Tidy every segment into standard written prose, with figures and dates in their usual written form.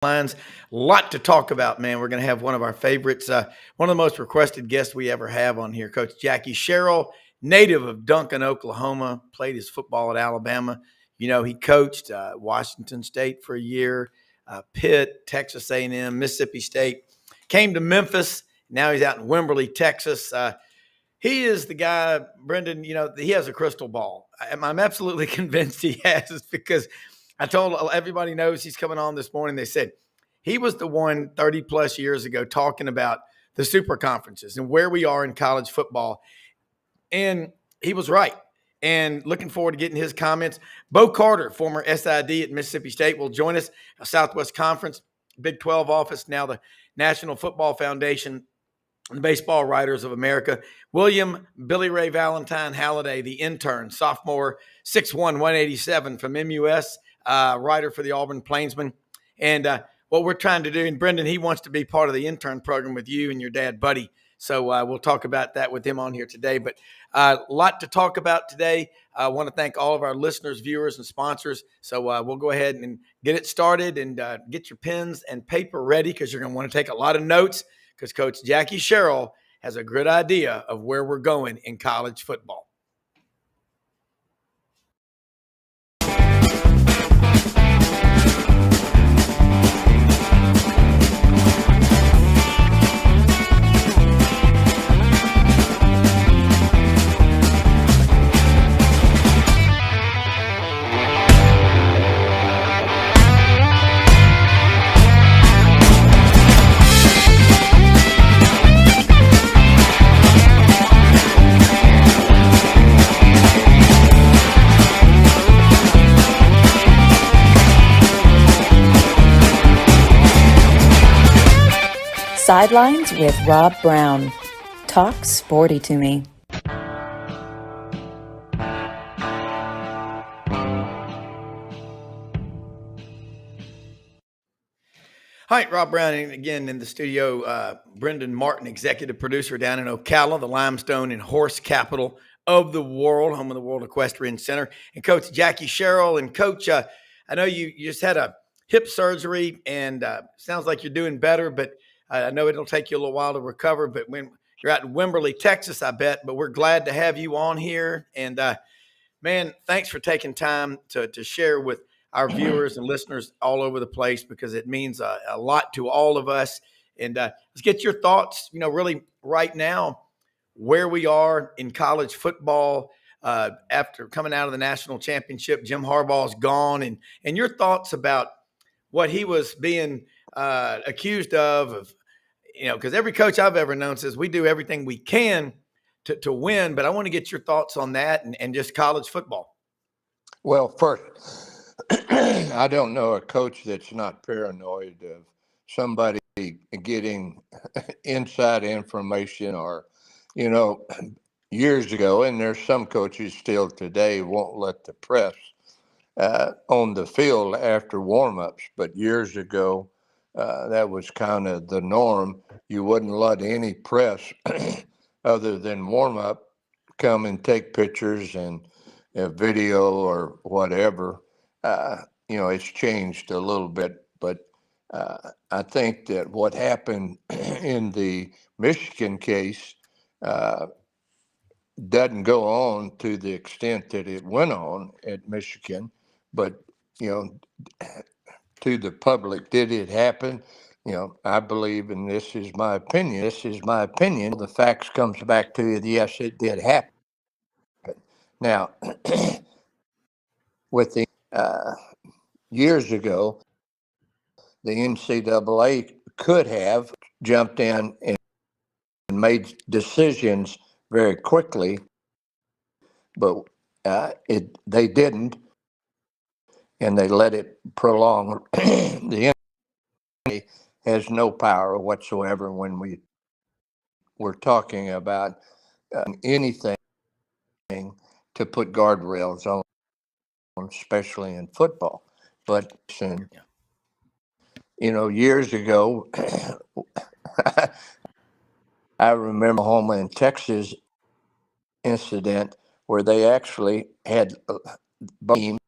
Sidelines. A lot to talk about, man. We're going to have one of our favorites, one of the most requested guests we ever have on here, Coach Jackie Sherrill, native of Duncan, Oklahoma, played his football at Alabama. You know, he coached Washington State for a year, Pitt, Texas A&M, Mississippi State, came to Memphis. Now he's out in Wimberley, Texas. He is the guy, Brenden, you know, he has a crystal ball. I'm absolutely convinced he has because I told everybody knows he's coming on this morning. They said he was the one 30 plus years ago talking about the super conferences and where we are in college football. And he was right. And looking forward to getting his comments. Bo Carter, former SID at Mississippi State, will join us. A Southwest Conference, Big 12 office, now the National Football Foundation, the Baseball Writers of America. William Billy Ray Valentine Halliday, the intern, sophomore, 6'1", 187 from MUS, writer for the Auburn Plainsman. And what we're trying to do, and Brenden, he wants to be part of the intern program with you and your dad, Buddy. So we'll talk about that with him on here today. But a lot to talk about today. I want to thank all of our listeners, viewers, and sponsors. So we'll go ahead and get it started and get your pens and paper ready because you're going to want to take a lot of notes because Coach Jackie Sherrill has a good idea of where we're going in college football. Sidelines with Rob Browne. Talk sporty to me. Hi, Rob Browne, and again in the studio, Brenden Martin, executive producer down in Ocala, the limestone and horse capital of the world, home of the World Equestrian Center, and Coach Jackie Sherrill. And Coach, I know you just had a hip surgery, and sounds like you're doing better, but I know it'll take you a little while to recover. But when you're out in Wimberley, Texas, I bet. But we're glad to have you on here, and man, thanks for taking time to share with our viewers and listeners all over the place because it means a lot to all of us. And let's get your thoughts, really right now, where we are in college football after coming out of the national championship. Jim Harbaugh's gone. And your thoughts about what he was being accused of, because every coach I've ever known says we do everything we can to win, but I want to get your thoughts on that and just college football. Well, first, I don't know a coach that's not paranoid of somebody getting inside information or, years ago, and there's some coaches still today won't let the press on the field after warm-ups, but years ago, that was kind of the norm. You wouldn't let any press other than warm-up come and take pictures and a video or whatever. It's changed a little bit, but I think that what happened in the Michigan case doesn't go on to the extent that it went on at Michigan, but, to the public, did it happen? I believe, and this is my opinion, the facts comes back to you, yes, it did happen. Now, with the years ago, the NCAA could have jumped in and made decisions very quickly, but they didn't, and they let it prolong. The NCAA has no power whatsoever when we're talking about anything to put guardrails on, especially in football. But years ago, I remember Oklahoma and Texas incident where they actually had teams,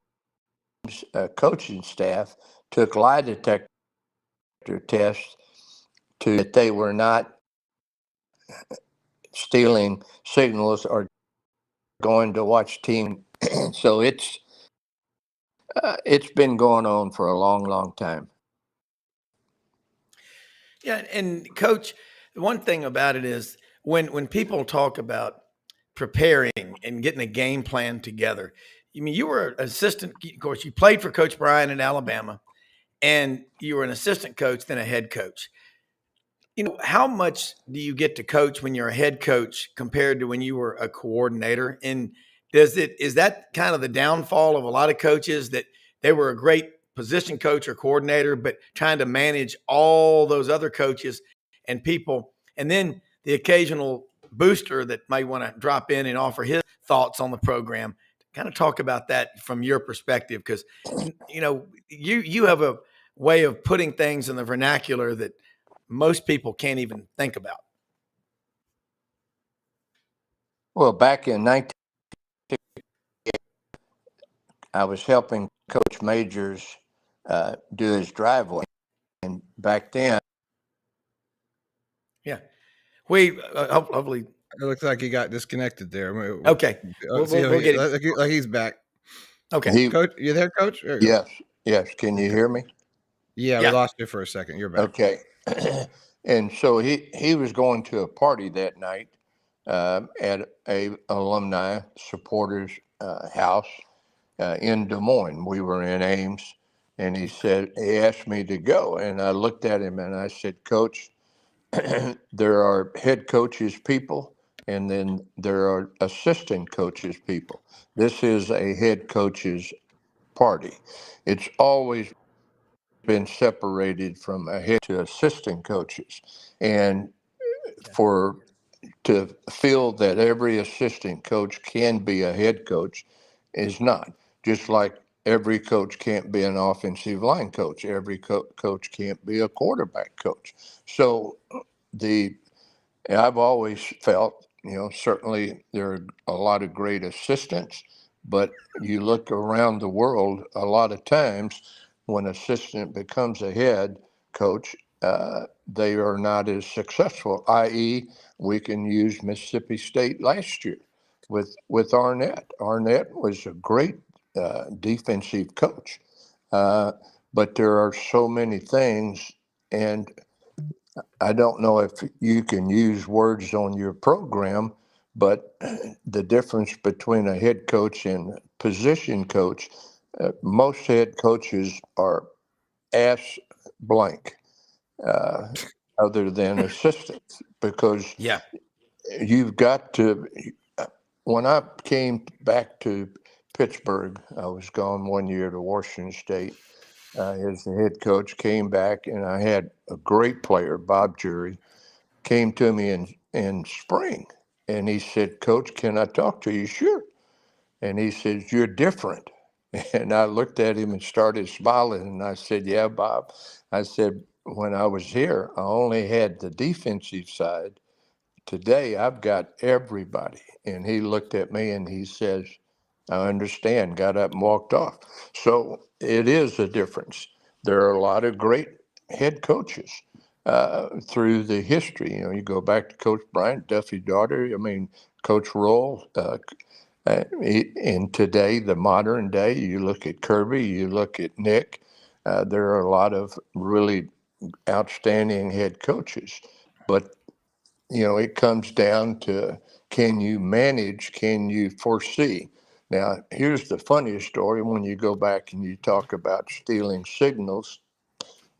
coaching staff took lie detector test to that they were not stealing signals or going to watch team. So it's been going on for a long, long time. Yeah, and Coach, one thing about it is when people talk about preparing and getting a game plan together. I mean, you were an assistant, of course, you played for Coach Bryan in Alabama, and you were an assistant coach, then a head coach. How much do you get to coach when you're a head coach compared to when you were a coordinator? And is that kind of the downfall of a lot of coaches, that they were a great position coach or coordinator, but trying to manage all those other coaches and people, and then the occasional booster that might want to drop in and offer his thoughts on the program? Kind of talk about that from your perspective, because you have a way of putting things in the vernacular that most people can't even think about. Well, back in 19, I was helping Coach Majors do his driveway, and back then, Yeah, we hopefully. It looks like he got disconnected there. Okay, we'll get it. Like he's back. Okay, Coach, you there, Coach? There you yes, yes. Can you hear me? Yeah, we lost you for a second. You're back. Okay. And so he was going to a party that night at a alumni supporters house in Des Moines. We were in Ames, and he asked me to go, and I looked at him and I said, Coach, there are head coaches people, and then there are assistant coaches people. This is a head coaches party. It's always been separated from a head to assistant coaches, and for to feel that every assistant coach can be a head coach is not. Just like every coach can't be an offensive line coach, every coach can't be a quarterback coach. So the I've always felt, certainly there are a lot of great assistants, but you look around the world, a lot of times when assistant becomes a head coach, they are not as successful. I.e., we can use Mississippi State last year with Arnett. Arnett was a great defensive coach, but there are so many things, and I don't know if you can use words on your program, but the difference between a head coach and position coach, most head coaches are ass blank, uh, other than assistants, because yeah, you've got to. When I came back to Pittsburgh, I was gone 1 year to Washington State as the head coach, came back, and I had a great player, Bob Jury, came to me in spring, and he said, Coach, can I talk to you? Sure. And he says, you're different. And I looked at him and started smiling, and I said, yeah, Bob. I said, when I was here, I only had the defensive side. Today, I've got everybody. And he looked at me and he says, I understand, got up and walked off. So it is a difference. There are a lot of great head coaches through the history. You go back to Coach Bryant, Duffy Daugherty, Coach Roll. In today, the modern day, you look at Kirby, you look at Nick, there are a lot of really outstanding head coaches. But it comes down to, can you manage? Can you foresee? Now, here's the funniest story. When you go back and you talk about stealing signals,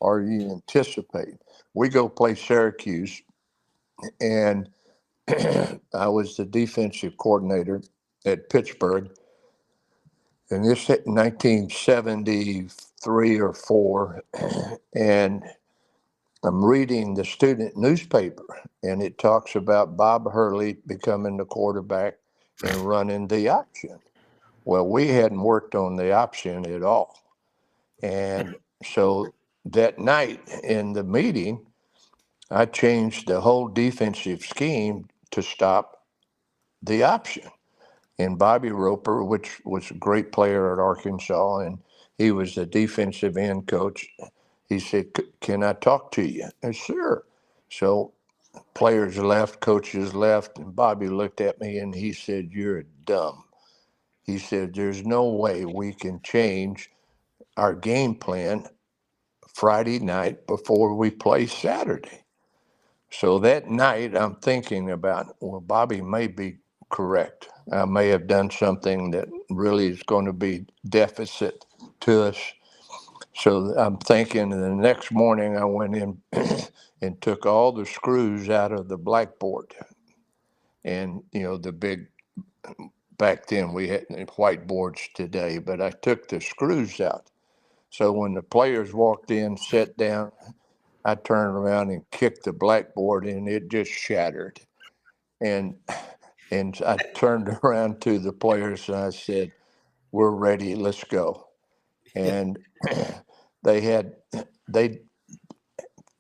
or you anticipate. We go play Syracuse, and I was the defensive coordinator at Pittsburgh, and this hit 1973 or 4, and I'm reading the student newspaper, and it talks about Bob Hurley becoming the quarterback and running the option. Well, we hadn't worked on the option at all. And so that night in the meeting, I changed the whole defensive scheme to stop the option. And Bobby Roper, which was a great player at Arkansas, and he was the defensive end coach, he said, "Can I talk to you?" I said, "Sure." So players left, coaches left, and Bobby looked at me and he said, "You're dumb." He said, "There's no way we can change our game plan Friday night before we play Saturday." So that night, I'm thinking about, well, Bobby may be correct. I may have done something that really is going to be deficit to us. So I'm thinking, the next morning I went in and took all the screws out of the blackboard. And, the big, back then we had whiteboards today, but I took the screws out. So when the players walked in, sat down, I turned around and kicked the blackboard and it just shattered. And I turned around to the players and I said, "We're ready, let's go." And they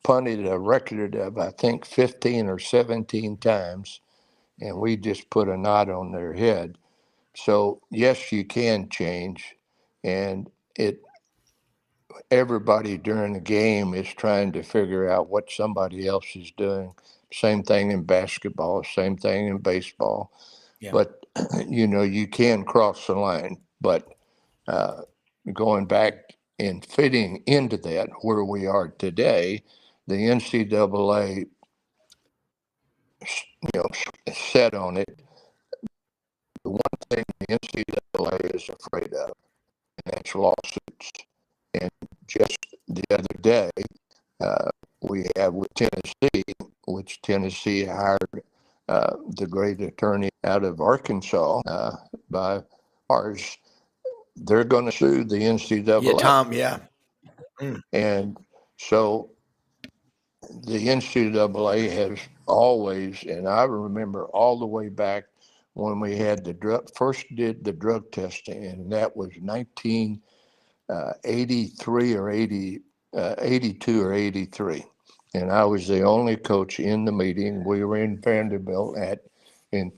punted a record of, I think, 15 or 17 times, and we just put a knot on their head. So yes, you can change, and everybody during the game is trying to figure out what somebody else is doing. Same thing in basketball, same thing in baseball. Yeah. But you can cross the line. But going back and fitting into that where we are today, the NCAA, set on it. The one thing the NCAA is afraid of, and that's lawsuits. And just the other day, we have with Tennessee, which Tennessee hired the great attorney out of Arkansas by ours. They're going to sue the NCAA. Yeah, Tom, yeah. And so the NCAA has always, and I remember all the way back when we had first did the drug testing, and that was 1983 or 82 or 83. And I was the only coach in the meeting. We were in Vanderbilt in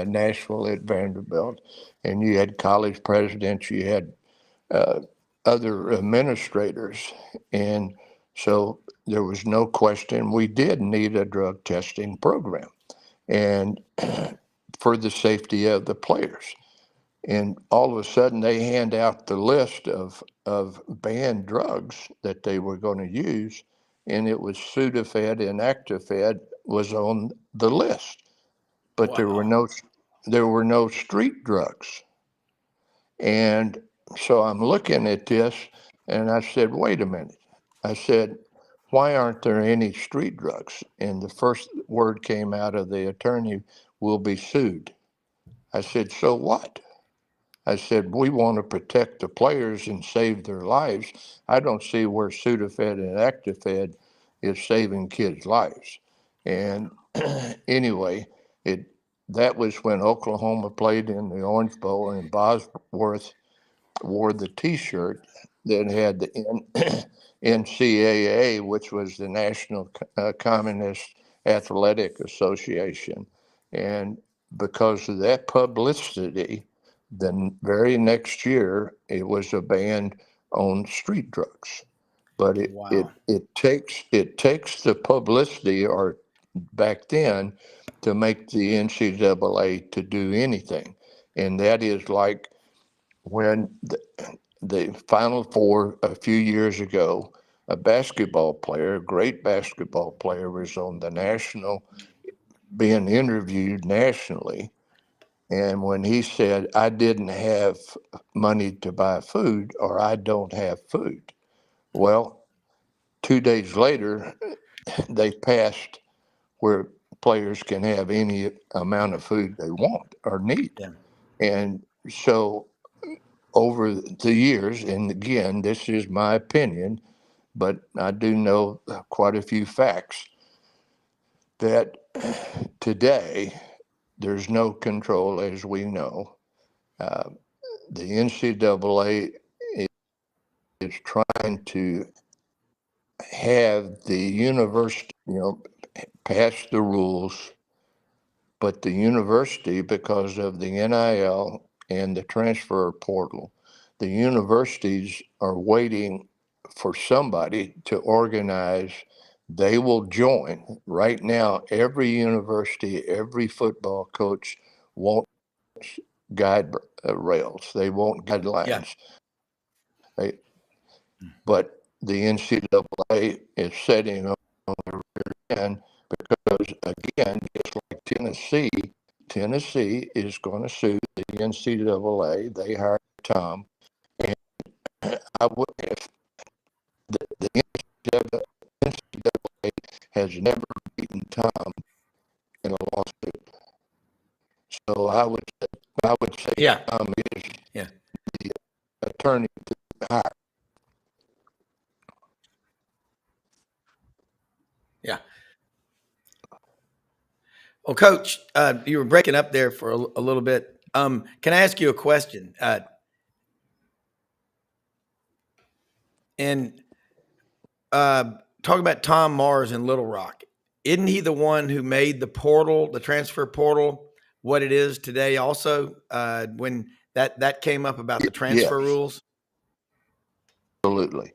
Nashville at Vanderbilt, and you had college presidents, you had other administrators, and so there was no question we did need a drug testing program, and for the safety of the players. And all of a sudden, they hand out the list of banned drugs that they were going to use, and it was Sudafed and Actifed was on the list, but there were no street drugs. And so I'm looking at this, and I said, "Wait a minute." I said, "Why aren't there any street drugs?" And the first word came out of the attorney, "Will be sued." I said, "So what?" I said, "We want to protect the players and save their lives. I don't see where Sudafed and Actifed is saving kids' lives." And anyway, that was when Oklahoma played in the Orange Bowl, and Bosworth wore the T-shirt that had the NCAA, which was the National Communist Athletic Association. And because of that publicity, the very next year, it was a ban on street drugs. But it takes the publicity, or back then, to make the NCAA to do anything. And that is like when the Final Four a few years ago, a great basketball player, was on the national, being interviewed nationally. And when he said, "I didn't have money to buy food," or "I don't have food," well, 2 days later, they passed where players can have any amount of food they want or need. Yeah. And so over the years, and again, this is my opinion, but I do know quite a few facts, that today there's no control, as we know. The NCAA is trying to have the university, pass the rules, but the university, because of the NIL and the transfer portal, the universities are waiting for somebody to organize. They will join. Right now, every university, every football coach wants guide rails. They want guidelines. Yeah. But the NCAA is setting on the rear end because, again, just like Tennessee is going to sue the NCAA. They hired Tom. And I would, if the NCAA has never beaten Tom in a lawsuit. So I would say Tom is the attorney to hire. Yeah. Well, Coach, you were breaking up there for a little bit. Can I ask you a question? Talk about Tom Mars in Little Rock. Isn't he the one who made the portal, the transfer portal, what it is today? Also, when that came up about the transfer rules. Absolutely.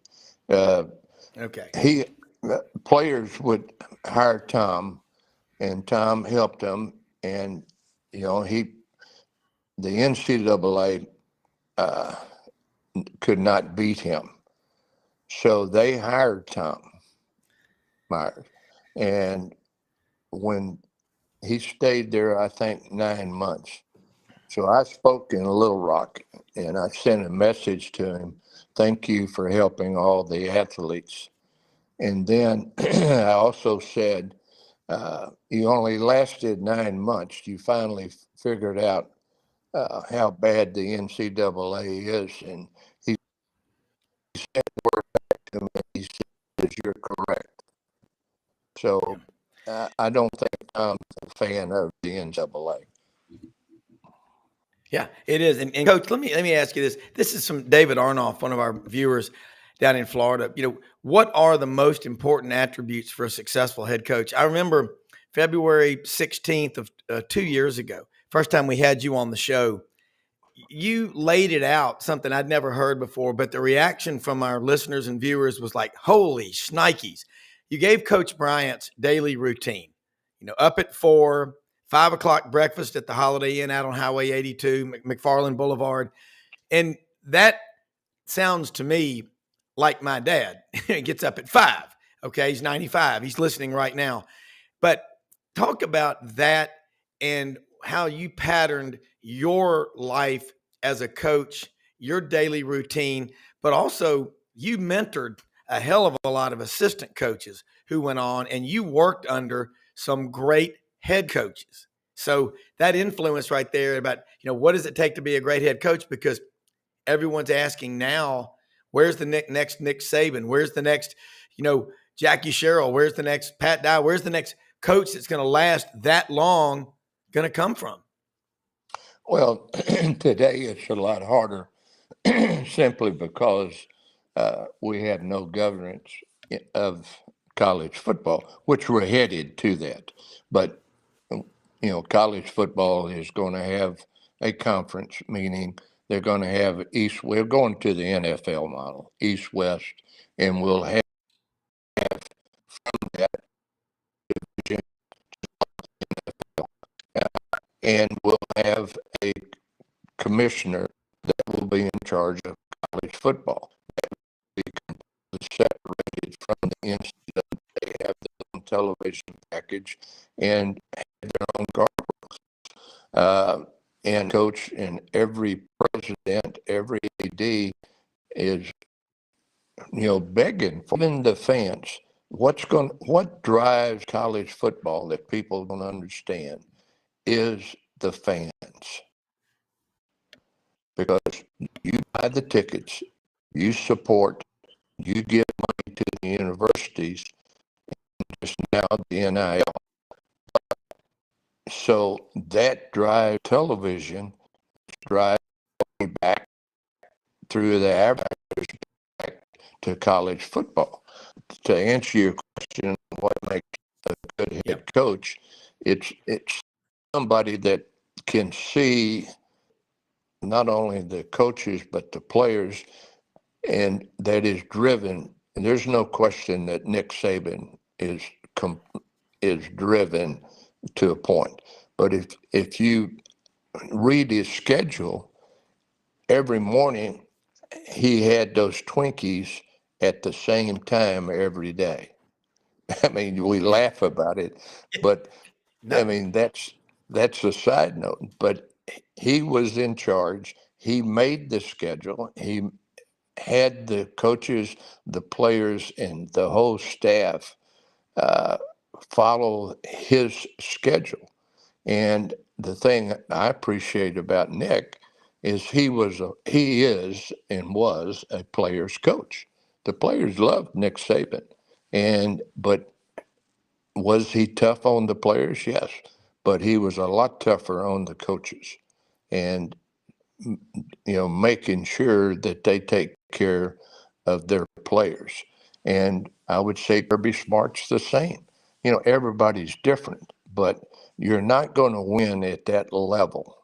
Okay. Players would hire Tom, and Tom helped them, and the NCAA could not beat him, so they hired Tom Myers, and when he stayed there, I think 9 months. So I spoke in Little Rock, and I sent a message to him. Thank you for helping all the athletes. And then I also said, you only lasted 9 months. You finally figured out how bad the NCAA is. And he said the word back to me. He said, you're correct. So I don't think I'm a fan of the NCAA. Yeah, it is. And Coach, let me ask you this. This is from David Arnoff, one of our viewers down in Florida. What are the most important attributes for a successful head coach? I remember February 16th of 2 years ago, first time we had you on the show, you laid it out, something I'd never heard before, but the reaction from our listeners and viewers was like, holy shnikes. You gave Coach Bryant's daily routine, up at 4, 5 o'clock breakfast at the Holiday Inn out on Highway 82, McFarland Boulevard. And that sounds to me like my dad. He gets up at 5. Okay, he's 95. He's listening right now. But talk about that and how you patterned your life as a coach, your daily routine, but also you mentored a hell of a lot of assistant coaches who went on, and you worked under some great head coaches. So that influence right there about, what does it take to be a great head coach? Because everyone's asking now, where's the next Nick Saban? Where's the next, Jackie Sherrill? Where's the next Pat Dye? Where's the next coach that's going to last that long going to come from? Well, today it's a lot harder simply because we have no governance of college football, which we're headed to that. But, college football is going to have a conference, meaning they're going to have we're going to the NFL model, East, West, and we'll have from that division, and we'll have a commissioner that will be in charge of college football. That will be completely separated from the NCAA. They have their own television package and have their own guardrails. And coach and every president, every AD is, begging for even the fans. What drives college football that people don't understand is the fans. Because you buy the tickets, you support, you give money to the universities, and just now the NIL. So that drives television, drives back through the advertisers back to college football. To answer your question, what makes a good head coach, it's somebody that can see not only the coaches but the players and that is driven. And there's no question that Nick Saban is driven to a point. But if you read his schedule, every morning he had those Twinkies at the same time every day. I mean, we laugh about it, but I mean that's a side note. But he was in charge. He made the schedule. He had the coaches, the players, and the whole staff uh, follow his schedule. And the thing I appreciate about Nick is he is and was a player's coach. The players loved Nick Saban, but was he tough on the players? Yes, but he was a lot tougher on the coaches, and making sure that they take care of their players. And I would say Kirby Smart's the same. Everybody's different, but you're not going to win at that level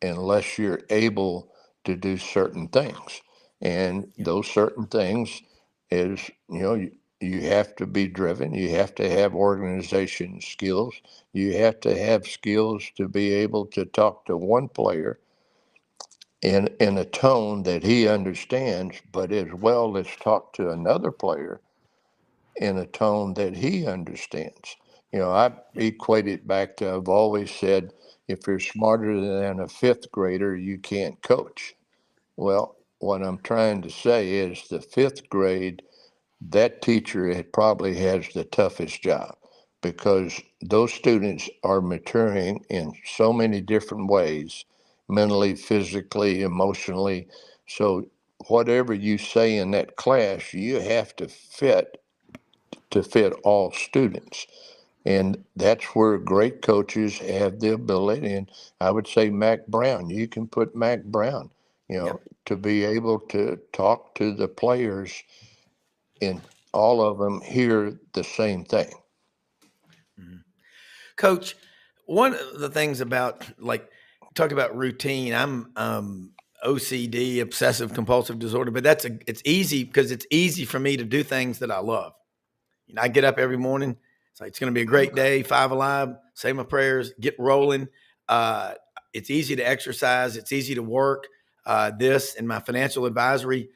unless you're able to do certain things. And those certain things is, you have to be driven. You have to have organization skills. You have to have skills to be able to talk to one player in a tone that he understands, but as well as talk to another player in a tone that he understands. I equate it back to, I've always said, if you're smarter than a fifth grader, you can't coach. Well, what I'm trying to say is the fifth grade, that teacher probably has the toughest job because those students are maturing in so many different ways, mentally, physically, emotionally. So whatever you say in that class, you have to fit all students. And that's where great coaches have the ability. And I would say Mac Browne, you can put Mac Browne, to be able to talk to the players and all of them hear the same thing. Coach, one of the things about talk about routine, I'm OCD, obsessive compulsive disorder, but it's easy because it's easy for me to do things that I love. I get up every morning. It's going to be a great day, 5 Alive, say my prayers, get rolling. It's easy to exercise. It's easy to work. This and my financial advisory,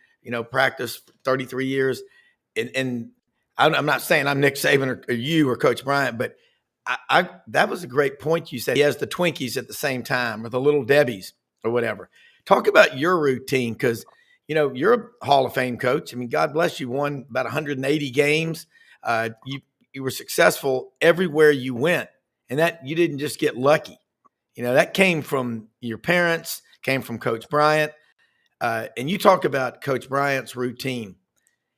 practice for 33 years. And I'm not saying I'm Nick Saban or you or Coach Bryant, but I that was a great point you said. He has the Twinkies at the same time or the Little Debbies or whatever. Talk about your routine because, you're a Hall of Fame coach. I mean, God bless you, won about 180 games. You were successful everywhere you went, and that you didn't just get lucky. That came from your parents, came from Coach Bryant. And you talk about Coach Bryant's routine.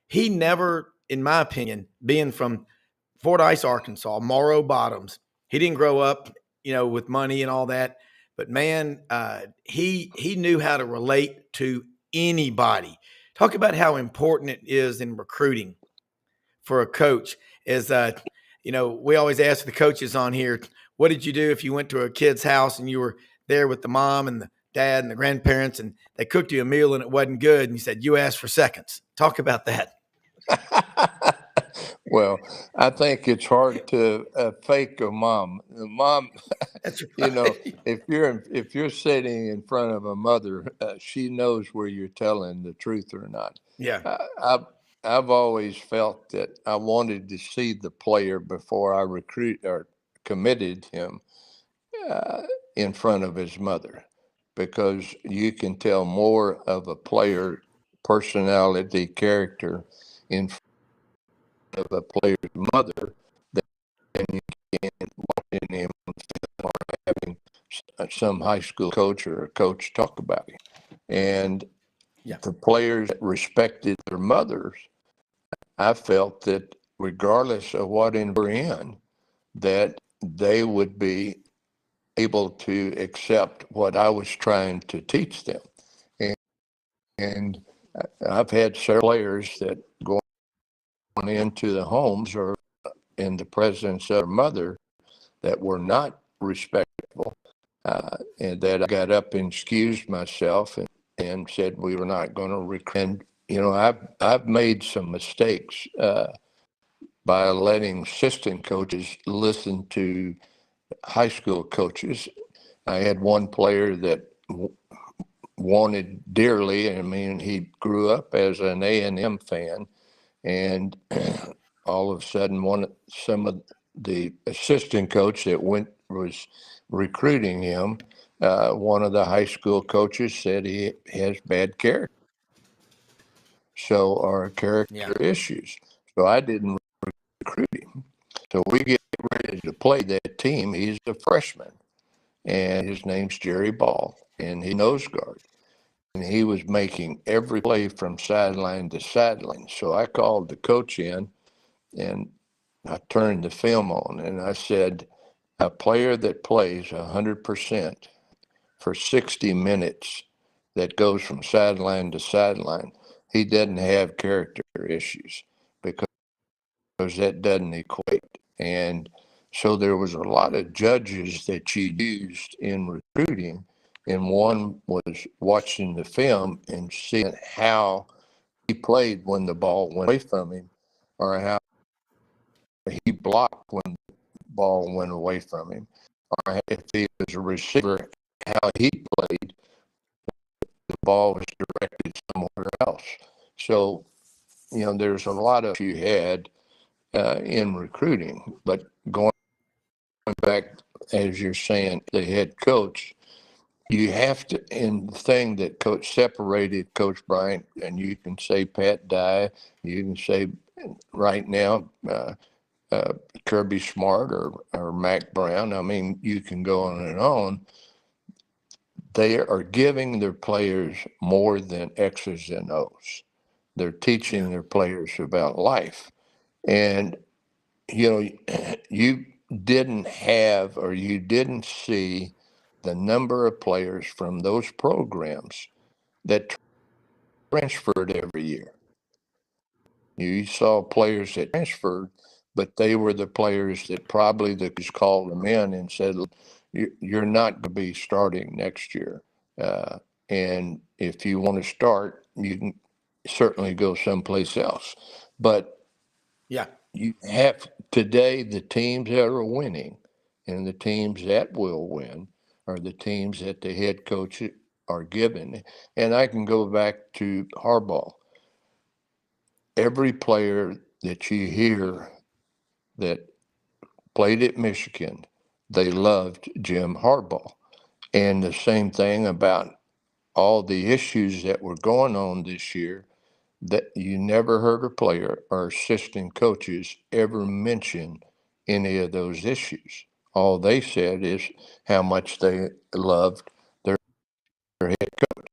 He never, in my opinion, being from Fordyce, Arkansas, Morrow Bottoms, he didn't grow up, with money and all that. But man, he knew how to relate to anybody. Talk about how important it is in recruiting for a coach. Is we always ask the coaches on here, what did you do if you went to a kid's house and you were there with the mom and the dad and the grandparents and they cooked you a meal and it wasn't good and you said you asked for seconds? Talk about that. Well, I think it's hard to fake a mom. The mom, That's right. if you're sitting in front of a mother, she knows where you're telling the truth or not. Yeah. I've always felt that I wanted to see the player before I recruit or committed him in front of his mother, because you can tell more of a player personality, character in front of a player's mother than you can watching him or having some high school coach or a coach talk about him. And the players that respected their mothers, I felt that regardless of what we're in, that they would be able to accept what I was trying to teach them. And I've had several players that going into the homes or in the presence of their mother that were not respectful, and that I got up and excused myself and said we were not going to recruit. I've made some mistakes by letting assistant coaches listen to high school coaches. I had one player that wanted dearly. I mean, he grew up as an A&M fan, and all of a sudden, some of the assistant coach that was recruiting him. One of the high school coaches said he has bad character, or character issues. So I didn't recruit him. So we get ready to play that team. He's a freshman, and his name's Jerry Ball, and he nose guard. And he was making every play from sideline to sideline. So I called the coach in, and I turned the film on, and I said, a player that plays 100% for 60 minutes, that goes from sideline to sideline, he doesn't have character issues, because that doesn't equate. And so there was a lot of judges that you used in recruiting, and one was watching the film and seeing how he played when the ball went away from him, or how he blocked when the ball went away from him, or if he was a receiver, how he played, the ball was directed somewhere else. So, there's a lot of you had in recruiting, but going back, as you're saying, the head coach, you have to, and the thing that coach separated Coach Bryant, and you can say Pat Dye, you can say right now Kirby Smart or Mac Browne. I mean, you can go on and on. They are giving their players more than X's and O's. They're teaching their players about life. And, you didn't have, or you didn't see the number of players from those programs that transferred every year. You saw players that transferred, but they were the players that probably the coach called them in and said, "You're not going to be starting next year, and if you want to start, you can certainly go someplace else." But you have today, the teams that are winning and the teams that will win are the teams that the head coach are given. And I can go back to Harbaugh. Every player that you hear that played at Michigan, they loved Jim Harbaugh. And the same thing about all the issues that were going on this year, that you never heard a player or assistant coaches ever mention any of those issues. All they said is how much they loved their head coach.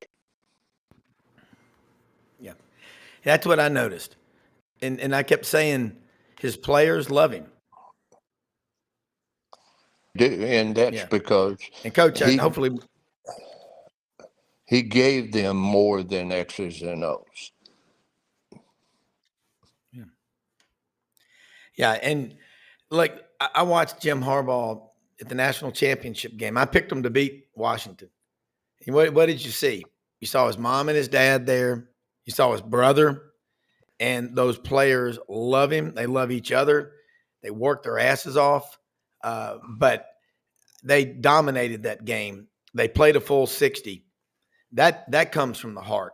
Yeah. That's what I noticed. And I kept saying his players love him. And that's because and Coach, hopefully he gave them more than X's and O's. Yeah, and like I watched Jim Harbaugh at the national championship game. I picked him to beat Washington. And what did you see? You saw his mom and his dad there. You saw his brother, and those players love him. They love each other. They work their asses off, but they dominated that game. They played a full 60. That comes from the heart.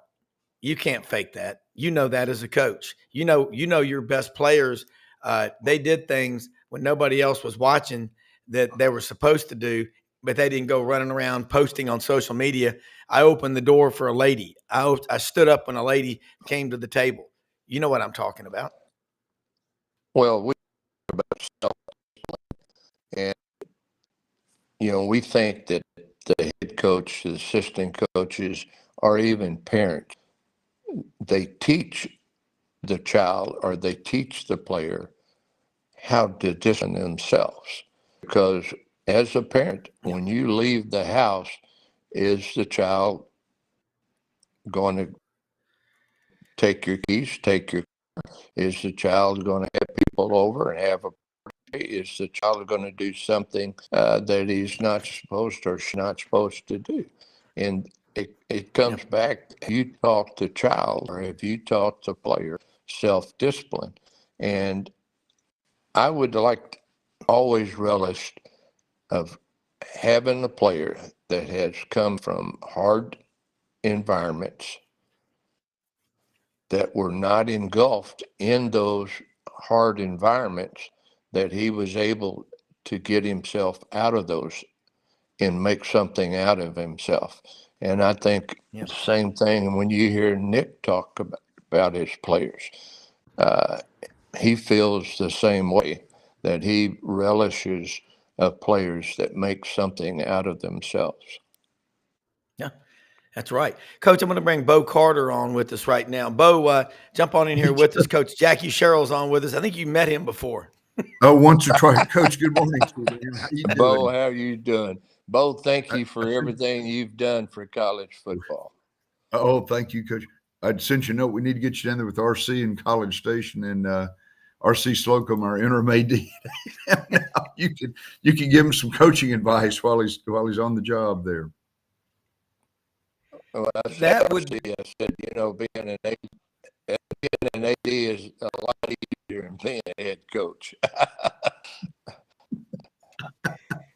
You can't fake that. You know that as a coach. You know your best players. They did things when nobody else was watching that they were supposed to do, but they didn't go running around posting on social media. I opened the door for a lady. I stood up when a lady came to the table. You know what I'm talking about. Well, we about and we think that the head coach, the assistant coaches, or even parents, they teach the child or they teach the player how to discipline themselves. Because as a parent, when you leave the house, is the child going to take your keys, take your car? Is the child going to have people over and have a party? Is the child going to do something that he's not supposed or she's not supposed to do? And it comes back. You taught the child, or have you taught the player self-discipline? And I would like always relished of having a player that has come from hard environments that were not engulfed in those hard environments, that he was able to get himself out of those and make something out of himself. And I think the same thing when you hear Nick talk about his players. He feels the same way, that he relishes of players that make something out of themselves. Yeah, that's right. Coach, I'm going to bring Bo Carter on with us right now. Bo, jump on in here with us. Coach Jackie Sherrill's on with us. I think you met him before. Oh, once or twice. Coach, good morning to you. How you doing? Bo, how are you doing? Bo, thank you for everything you've done for college football. Oh, thank you, Coach. I'd sent you a note. We need to get you down there with RC in College Station and RC Slocum, our interim AD. you can give him some coaching advice while he's on the job there. Well, I said, being an AD is a lot easier than being a head coach.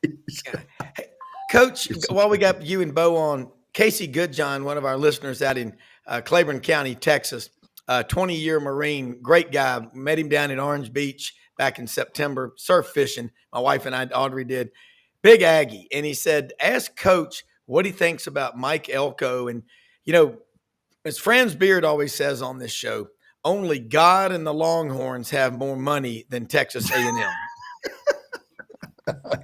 Hey, Coach, while we got you and Bo on, Casey Goodjohn, one of our listeners out in Claiborne County, Texas, 20-year Marine, great guy. Met him down in Orange Beach back in September, surf fishing. My wife and I, Audrey, did. Big Aggie. And he said, ask Coach what he thinks about Mike Elko. And, as Franz Beard always says on this show, only God and the Longhorns have more money than Texas A&M.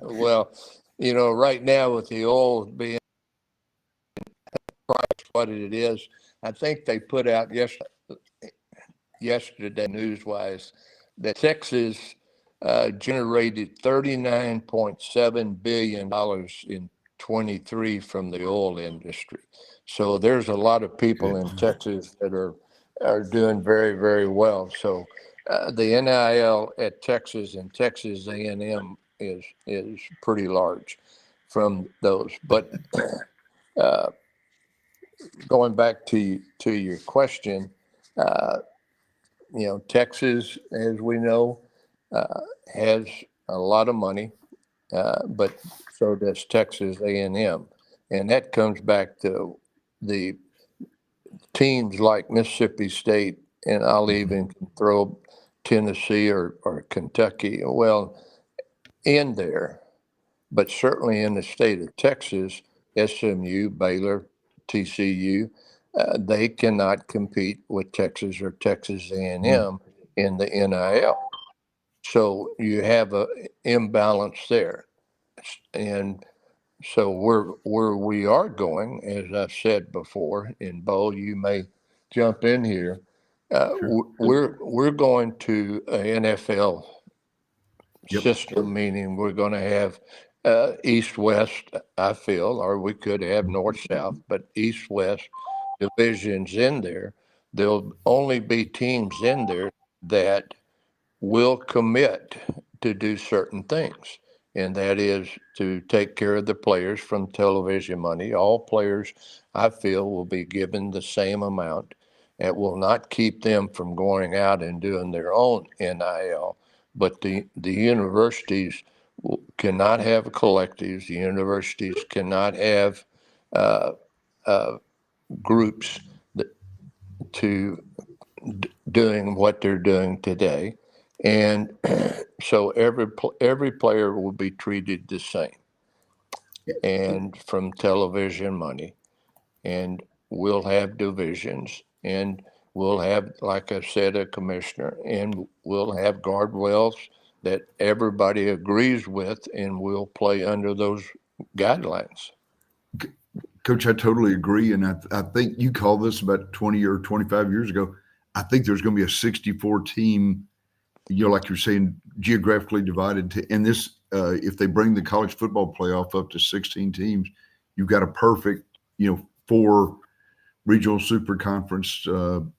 Well, right now with the oil being priced what it is, I think they put out yesterday news-wise that Texas generated $39.7 billion in 23 from the oil industry. So there's a lot of people in Texas that are doing very, very well. So the NIL at Texas and Texas A&M is pretty large from those. But going back to your question, Texas, as we know, has a lot of money, but so does Texas A&M, and that comes back to the teams like Mississippi State, and I'll even throw Tennessee or Kentucky, in there, but certainly in the state of Texas, SMU, Baylor, TCU, they cannot compete with Texas or Texas A&M in the NIL. So you have an imbalance there. And so where we are going, as I've said before, and Bo, you may jump in here, we're going to an NFL system, meaning we're going to have east-west, I feel, or we could have north-south, but east-west divisions in there. There'll only be teams in there that will commit to do certain things, and that is to take care of the players from television money. All players, I feel, will be given the same amount. It will not keep them from going out and doing their own NIL, but the universities cannot have collectives. The universities cannot have groups doing what they're doing today. And so every player will be treated the same, and from television money, and we'll have divisions, and we'll have, like I said, a commissioner, and we'll have guardrails that everybody agrees with, and we'll play under those guidelines. Coach, I totally agree. And I think you called this about 20 or 25 years ago. I think there's going to be a 64 team, like you're saying, geographically divided and this, if they bring the college football playoff up to 16 teams, you've got a perfect, 4 regional super conference, deal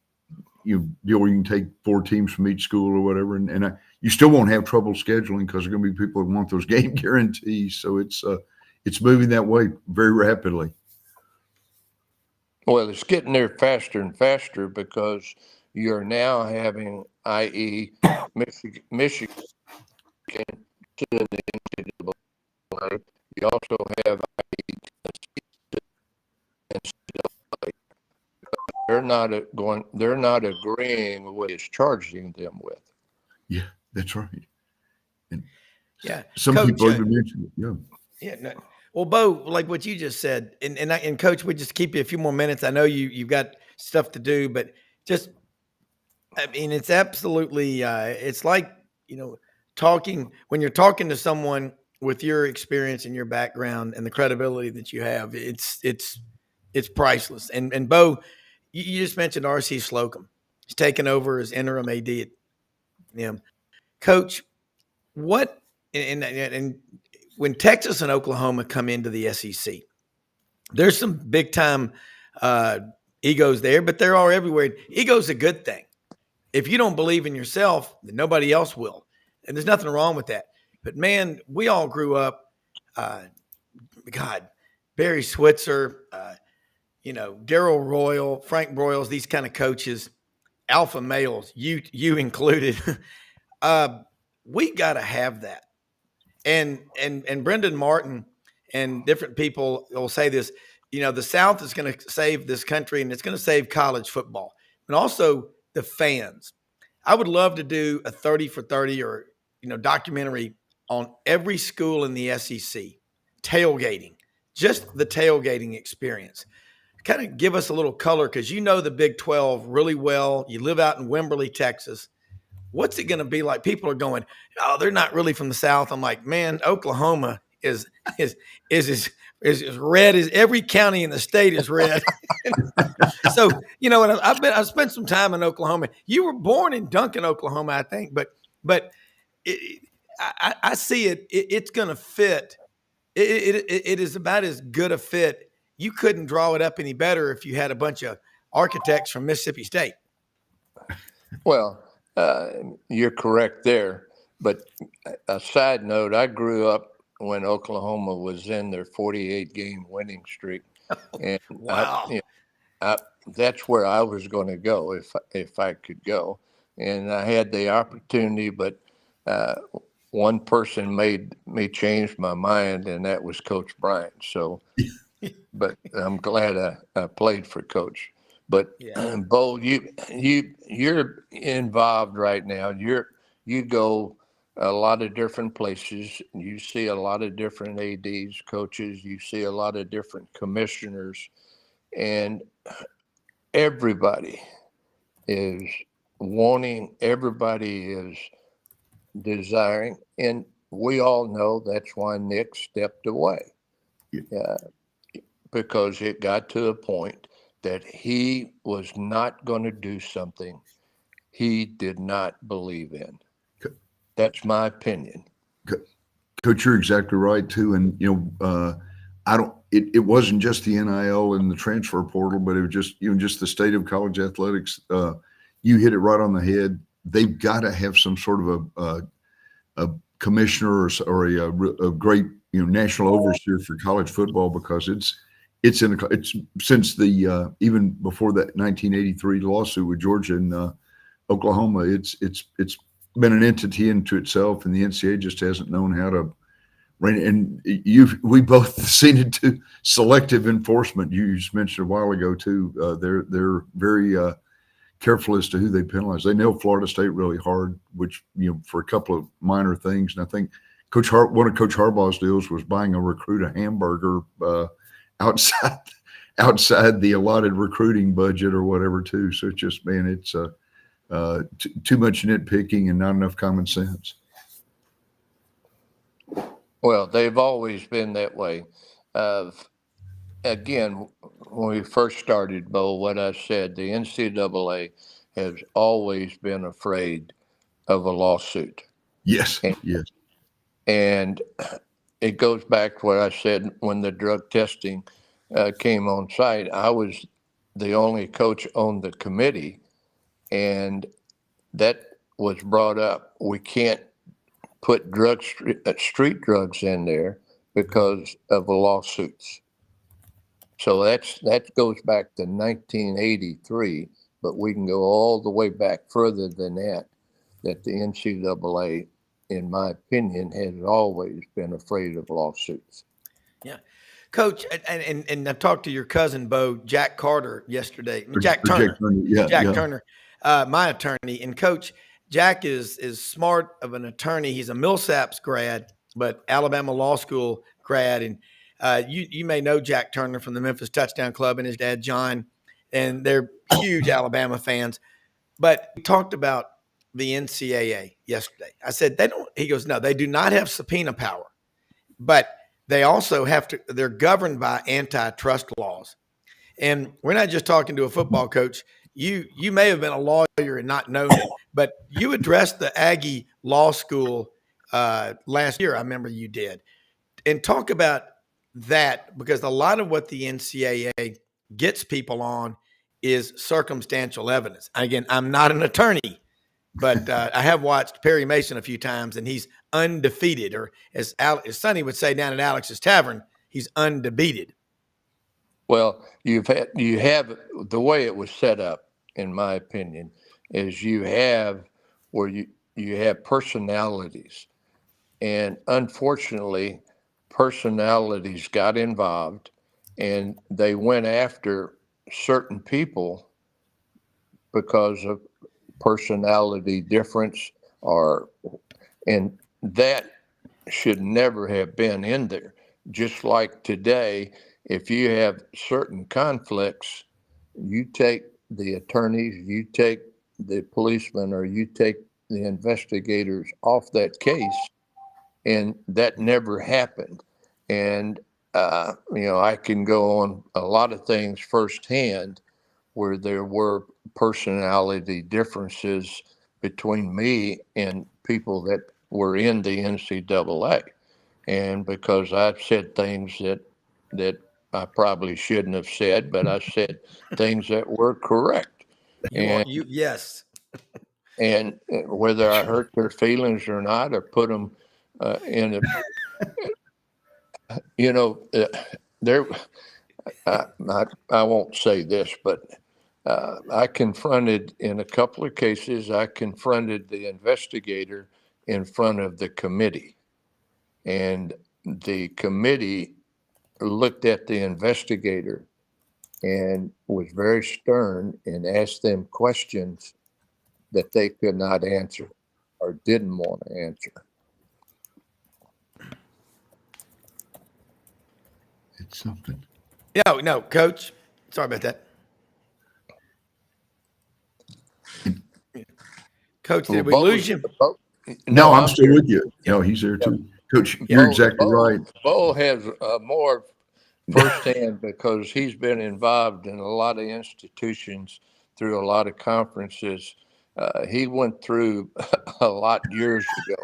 where you can take 4 teams from each school or whatever. And you still won't have trouble scheduling because there are going to be people that want those game guarantees. So it's moving that way very rapidly. Well, it's getting there faster and faster because you're now having, i.e., Michigan to the NCAA. You also have NCAA. They're not agreeing with what it's charging them with. Yeah, that's right. And Yeah, some Coach. people even mentioned it. Yeah. Yeah. No, well, Bo, like what you just said, and Coach, we just keep you a few more minutes. I know you've got stuff to do, but just, I mean, it's absolutely, it's like, talking when you're talking to someone with your experience and your background and the credibility that you have, it's priceless. And Bo, you just mentioned R.C. Slocum. He's taken over as interim AD at Coach. What and when Texas and Oklahoma come into the SEC, there's some big time uh, egos there, but there are everywhere. Ego's a good thing. If you don't believe in yourself, then nobody else will, and there's nothing wrong with that. But man, we all grew up. God, Barry Switzer, Darrell Royal, Frank Broyles, these kind of coaches, alpha males, you included. We got to have that. And Brendan Martin and different people will say this. The South is going to save this country, and it's going to save college football, and also the fans. I would love to do a 30 for 30 or documentary on every school in the SEC tailgating, just the tailgating experience. Kind of give us a little color because the Big 12 really well. You live out in Wimberley, Texas. What's it going to be like? People are going, oh, they're not really from the South. I'm like, man, Oklahoma is as red as every county in the state is red. So, and I've spent some time in Oklahoma. You were born in Duncan, Oklahoma, I think, but I see it. It's going to fit. It is about as good a fit. You couldn't draw it up any better if you had a bunch of architects from Mississippi State. Well, you're correct there. But a side note, I grew up when Oklahoma was in their 48-game winning streak. And Wow. that's where I was going to go if I could go. And I had the opportunity, but one person made me change my mind, and that was Coach Browne. So, but I'm glad I played for Coach. But Yeah. Bo, you're involved right now. You go a lot of different places. You see a lot of different ADs, coaches. You see a lot of different commissioners, and everybody is wanting. Everybody is desiring, and we all know that's why Nick stepped away, because it got to a point that he was not going to do something he did not believe in. That's my opinion. Coach, you're exactly right too. And it wasn't just the NIL and the transfer portal, but it was just the state of college athletics. You hit it right on the head. They've got to have some sort of a commissioner or a great national overseer for college football, because it's since the even before that 1983 lawsuit with Georgia and Oklahoma, it's been an entity into itself, and the NCAA just hasn't known how to rein. And we both seen it too. Selective enforcement. You just mentioned a while ago too. They're very careful as to who they penalize. They nailed Florida State really hard, which for a couple of minor things. And I think one of Coach Harbaugh's deals was buying a recruit a hamburger outside the allotted recruiting budget or whatever too. So it's just, man, it's too much nitpicking and not enough common sense. Well, they've always been that way. Again, when we first started, Bo, what I said, the NCAA has always been afraid of a lawsuit. Yes, yes. And it goes back to what I said when the drug testing came on site. I was the only coach on the committee, and that was brought up. We can't put street drugs in there because of the lawsuits. So that goes back to 1983, but we can go all the way back further than that the NCAA, in my opinion, has always been afraid of lawsuits. Yeah. Coach, and I talked to your cousin, Bo, Jack Carter, yesterday. Jack Turner. Jack Turner, my attorney. And Coach, Jack is smart of an attorney. He's a Millsaps grad, but Alabama Law School grad. And you may know Jack Turner from the Memphis Touchdown Club and his dad, John, and they're huge Alabama fans. But we talked about the NCAA yesterday. I said, he goes, no, they do not have subpoena power, but they also they're governed by antitrust laws. And we're not just talking to a football coach. You may have been a lawyer and not known it, but you addressed the Aggie Law School last year. I remember you did. And talk about that, because a lot of what the NCAA gets people on is circumstantial evidence. Again, I'm not an attorney, but I have watched Perry Mason a few times, and he's undefeated, or as Sonny would say down at Alex's Tavern, he's undefeated. Well, you have the way it was set up, in my opinion, is you have where you have personalities, and unfortunately, personalities got involved, and they went after certain people because of personality difference, and that should never have been in there. Just like today, if you have certain conflicts, you take the attorneys, you take the policemen, or you take the investigators off that case, and that never happened. And I can go on a lot of things firsthand where there were personality differences between me and people that were in the NCAA. And because I've said things that I probably shouldn't have said, but I said things that were correct. Yes. And whether I hurt their feelings or not, or put them in a, there, I won't say this, but I confronted, in a couple of cases, the investigator in front of the committee. And the committee looked at the investigator and was very stern and asked them questions that they could not answer or didn't want to answer. It's something. No, Coach. Sorry about that. Coach, did we lose you? No, I'm still with you. No, he's there too. Coach, you're exactly right. Bo has more firsthand because he's been involved in a lot of institutions through a lot of conferences. He went through a lot years ago.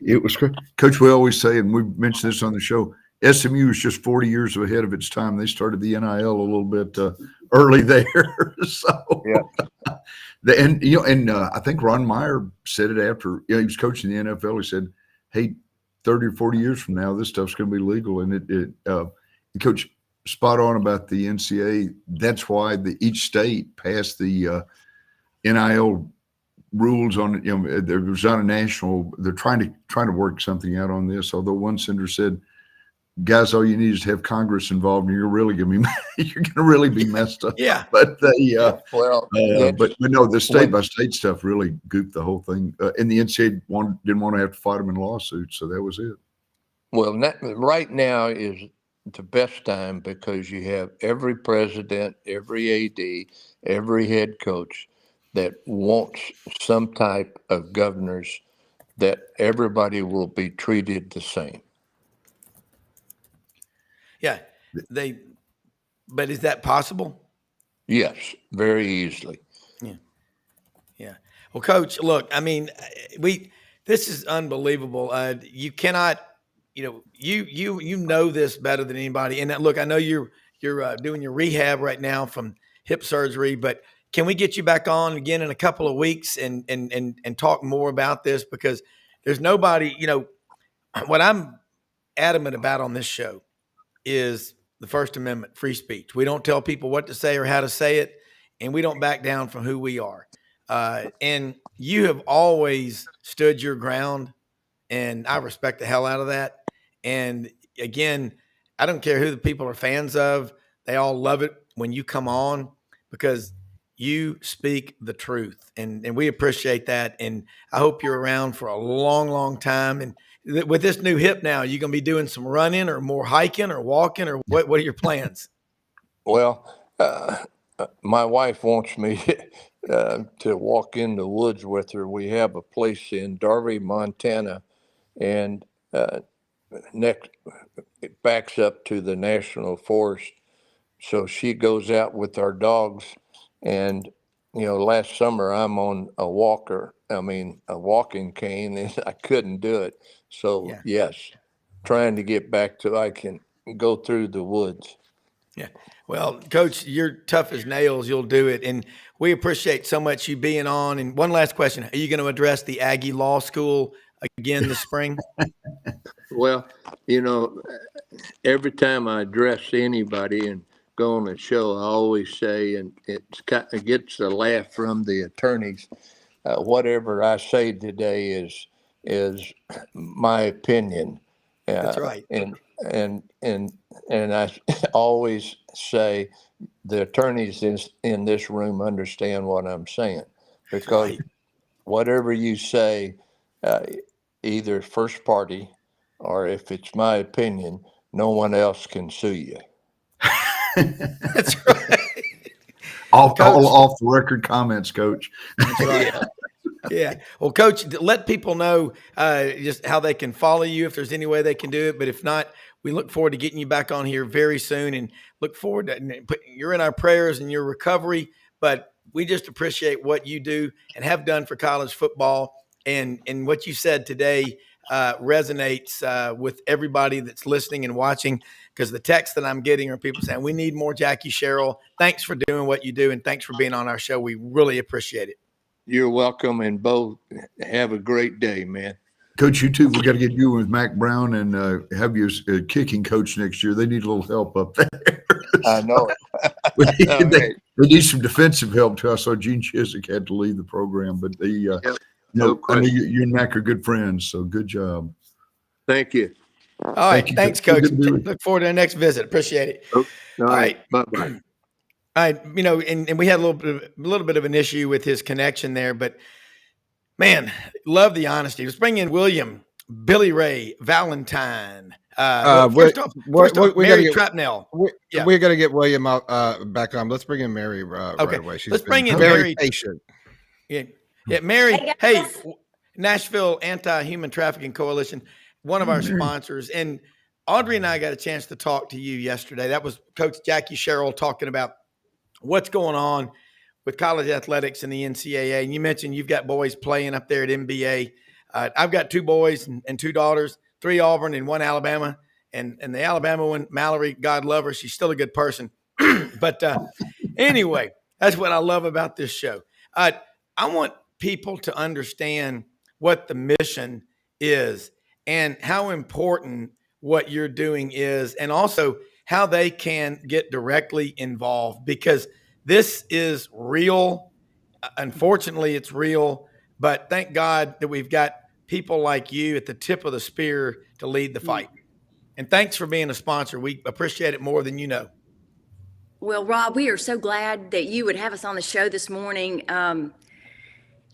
It was, Coach, we always say, and we mentioned this on the show, SMU is just 40 years ahead of its time. They started the NIL a little bit early there. So, yeah. And I think Ron Meyer said it after he was coaching the NFL. He said, hey, 30 or 40 years from now, this stuff's going to be legal. And Coach, spot on about the NCAA. That's why each state passed the NIL rules on it. There was not a national. They're trying to work something out on this. Although one senator said, guys, all you need is to have Congress involved, and you're going to really be messed up. Yeah. But but no, the state by state stuff really goofed the whole thing. And the NCAA didn't want to have to fight them in lawsuits, so that was it. Well, right now is the best time because you have every president, every AD, every head coach that wants some type of governors that everybody will be treated the same. Yeah, but is that possible? Yes, very easily. Yeah. Well, Coach, look, I mean, this is unbelievable. You cannot, you know this better than anybody. And look, I know you're doing your rehab right now from hip surgery, but can we get you back on again in a couple of weeks and talk more about this? Because there's nobody, what I'm adamant about on this show is the First Amendment, free speech. We don't tell people what to say or how to say it, and we don't back down from who we are. And you have always stood your ground, and I respect the hell out of that. And again, I don't care who the people are fans of. They all love it when you come on because you speak the truth, and we appreciate that. And I hope you're around for a long, long time. And with this new hip now, are you going to be doing some running or more hiking or walking, or what are your plans? Well, my wife wants me to walk in the woods with her. We have a place in Darby, Montana, and next it backs up to the national forest. So she goes out with our dogs, and last summer I'm on a walking cane, and I couldn't do it. So yes, trying to get back to I can go through the woods. Yeah. Well, Coach, you're tough as nails. You'll do it. And we appreciate so much you being on. And one last question. Are you going to address the Aggie Law School again this spring? Well, every time I address anybody and go on a show, I always say, and it gets a laugh from the attorneys, whatever I say today is my opinion. That's right. And I always say the attorneys in this room understand what I'm saying, because whatever you say, either first party or if it's my opinion, no one else can sue you. That's right. All off the record comments, Coach. That's right. Yeah. Well, Coach, let people know just how they can follow you if there's any way they can do it. But if not, we look forward to getting you back on here very soon, and look forward to you're in our prayers and your recovery. But we just appreciate what you do and have done for college football, and what you said today resonates with everybody that's listening and watching, because the texts that I'm getting are people saying, we need more Jackie Sherrill. Thanks for doing what you do, and thanks for being on our show. We really appreciate it. You're welcome, and both have a great day, man. Coach, you too. We got to get you with Mac Browne and have you as a kicking coach next year. They need a little help up there. I know it. They need some defensive help too. I saw Gene Chizik had to leave the program, but I know you and Mac are good friends, so good job. Thank you. All right. Thanks, Coach. Look forward to the next visit. Appreciate it. All right. Bye-bye. All right, and we had a little bit of an issue with his connection there, but man, love the honesty. Let's bring in William, Billy Ray, Valentine. First off, Mary Trapnell. We're going to get William out back on. Let's bring in Mary right away. Let's bring in very Mary. Patient. Yeah, Mary. Hey, Nashville Anti-Human Trafficking Coalition, one of our sponsors, and Audrey and I got a chance to talk to you yesterday. That was Coach Jackie Sherrill talking about what's going on with college athletics and the NCAA. And you mentioned you've got boys playing up there at NBA. I've got 2 boys and 2 daughters, 3 Auburn and 1 Alabama. And the Alabama one, Mallory, God love her, she's still a good person. But anyway, that's what I love about this show. I want people to understand what the mission is and how important what you're doing is, and also how they can get directly involved, because this is real. Unfortunately, it's real, but thank God that we've got people like you at the tip of the spear to lead the fight. And thanks for being a sponsor. We appreciate it more than you know. Well, Rob, we are so glad that you would have us on the show this morning.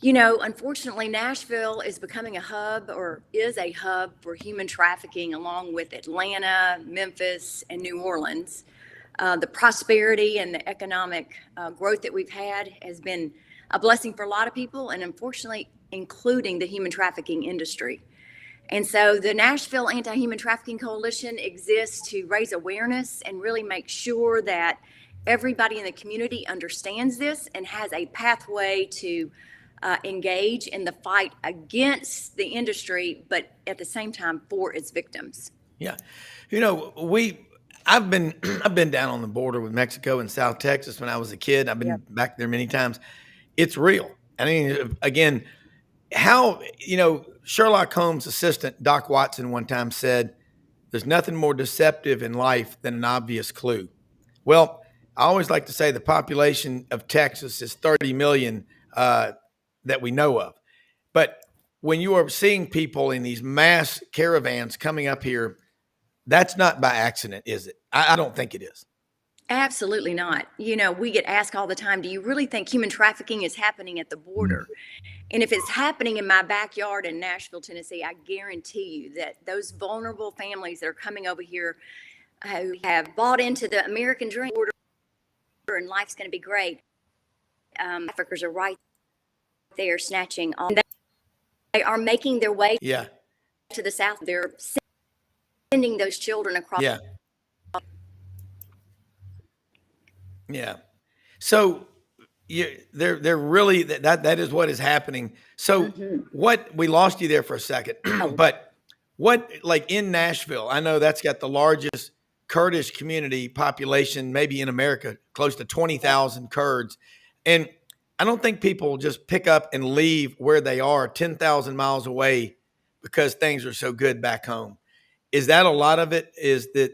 Unfortunately, Nashville is becoming a hub, or is a hub, for human trafficking, along with Atlanta, Memphis, and New Orleans. The prosperity and the economic growth that we've had has been a blessing for a lot of people, and unfortunately, including the human trafficking industry. And so the Nashville Anti-Human Trafficking Coalition exists to raise awareness and really make sure that everybody in the community understands this and has a pathway to engage in the fight against the industry, but at the same time for its victims. Yeah. I've been down on the border with Mexico and South Texas when I was a kid. I've been back there many times. It's real. I mean, again, how, Sherlock Holmes' assistant, Doc Watson, one time said, There's nothing more deceptive in life than an obvious clue. Well, I always like to say the population of Texas is 30 million that we know of. But when you are seeing people in these mass caravans coming up here, that's not by accident, is it? I don't think it is. Absolutely not. We get asked all the time, do you really think human trafficking is happening at the border? And if it's happening in my backyard in Nashville, Tennessee, I guarantee you that those vulnerable families that are coming over here who have bought into the American dream and life's going to be great, traffickers are right there snatching all. They are making their way to the south. They're sending those children across. Yeah. So they're really that is what is happening. So what we lost you there for a second, but what, like in Nashville, I know that's got the largest Kurdish community population, maybe in America, close to 20,000 Kurds. And I don't think people just pick up and leave where they are 10,000 miles away because things are so good back home. Is that a lot of it? Is that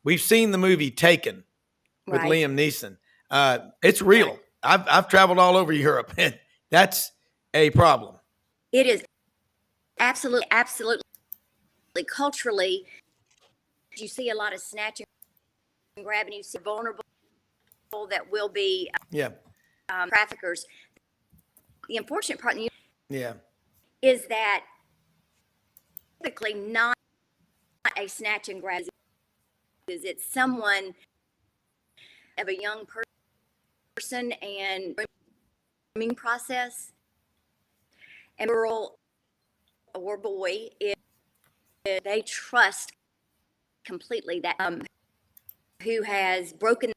we've seen the movie Taken with Liam Neeson. It's real. I've traveled all over Europe, and that's a problem. It is absolutely culturally. You see a lot of snatching and grabbing. You see vulnerable that will be traffickers. The unfortunate part is that typically not a snatch and grab. Is it someone of a young person and grooming process, and girl or boy, if they trust completely that who has broken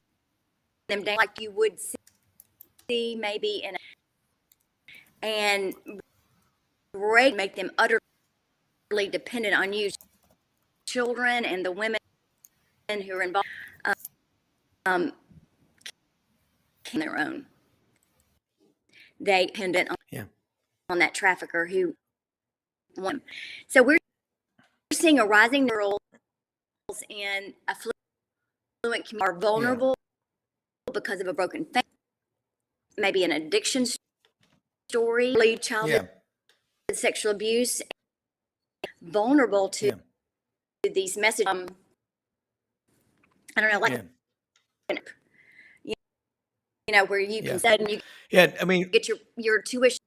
them down, like you would see maybe and make them utterly dependent on you, children and the women who are involved on their own. They dependent on that trafficker who won. So we're seeing a rising girls in affluent communities are vulnerable because of a broken family, maybe an addiction story, childhood sexual abuse, vulnerable to these messages. I don't know, like where you can say and you I mean, get your tuition.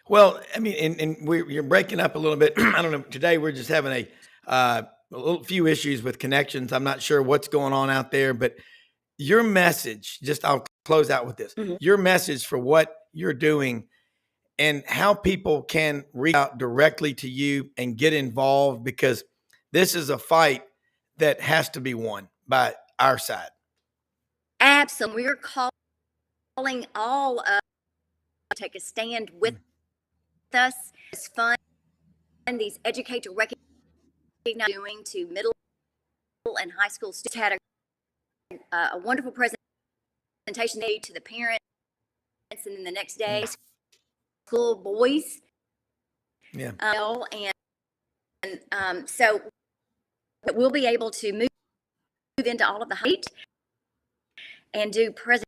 Well, I mean, and you're breaking up a little bit. I don't know. Today we're just having a little few issues with connections. I'm not sure what's going on out there, but your message, I'll close out with this. Your message for what you're doing and how people can reach out directly to you and get involved, because this is a fight that has to be won by our side. Absolutely. We're calling all to take a stand with us. It's fun. And these educate to recognize doing to middle and high school students. Had a wonderful presentation day to the parents, and then the next day school boys. So we'll be able to move into all of the height and do presentation,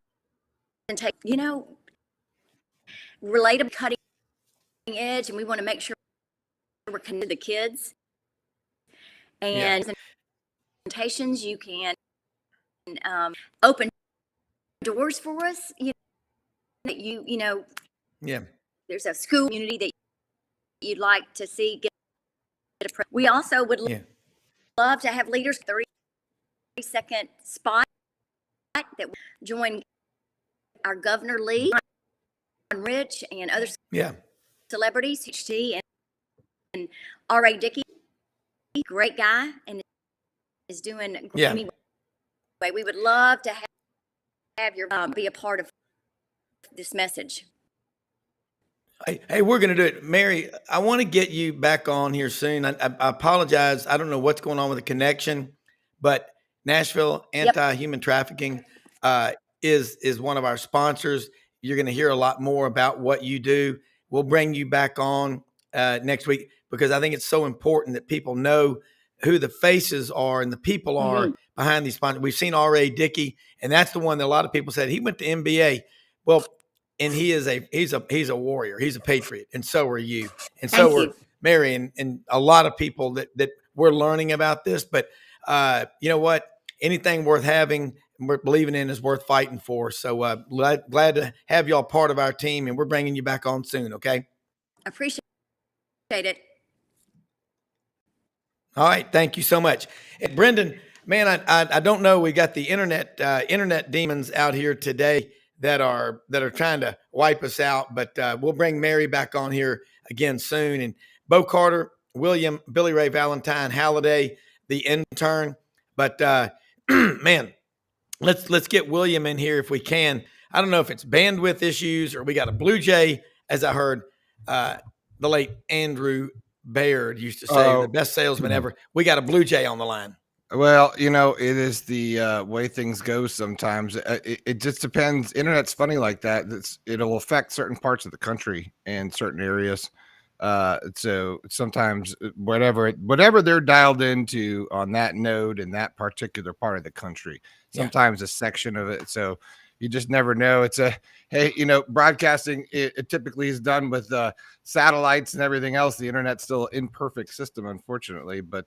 relatable, cutting edge, and we want to make sure we're connected to the kids. And presentations, you can open doors for us. There's a school community that you'd like to see get a. We also would love to have leaders 30-second spot that join our Governor Lee, Rich, and other celebrities, HT and R.A. Dickey, great guy, and is doing anyway. We would love to have your be a part of this message. Hey, we're going to do it. Mary, I want to get you back on here soon. I apologize. I don't know what's going on with the connection, but Nashville Anti-Human Trafficking is one of our sponsors. You're going to hear a lot more about what you do. We'll bring you back on next week. because I think it's so important that people know who the faces are and the people are behind these sponsors. We've seen R.A. Dickey, and that's the one that a lot of people said he went to NBA. Well, and he's a warrior. He's a patriot, and so are you, and so are Mary, and a lot of people that we're learning about this. But you know what? Anything worth having, we're believing in, is worth fighting for. So glad to have y'all part of our team, and we're bringing you back on soon. Okay. Appreciate it. All right, thank you so much. And Brenden, man, I don't know. We got the internet demons out here today that are trying to wipe us out, but we'll bring Mary back on here again soon. And Bo Carter, William, Billy Ray Valentine, Halliday, the intern. But man, let's get William in here if we can. I don't know if it's bandwidth issues or we got a Blue Jay, as I heard the late Andrew Baird used to say, the best salesman ever. We got a Blue Jay on the line. Well, it is the way things go sometimes. It just depends. Internet's funny like that. It'll affect certain parts of the country and certain areas. So sometimes whatever they're dialed into on that node in that particular part of the country, sometimes a section of it. So you just never know. It's broadcasting, it typically is done with satellites and everything else. The internet's still an imperfect system, unfortunately. But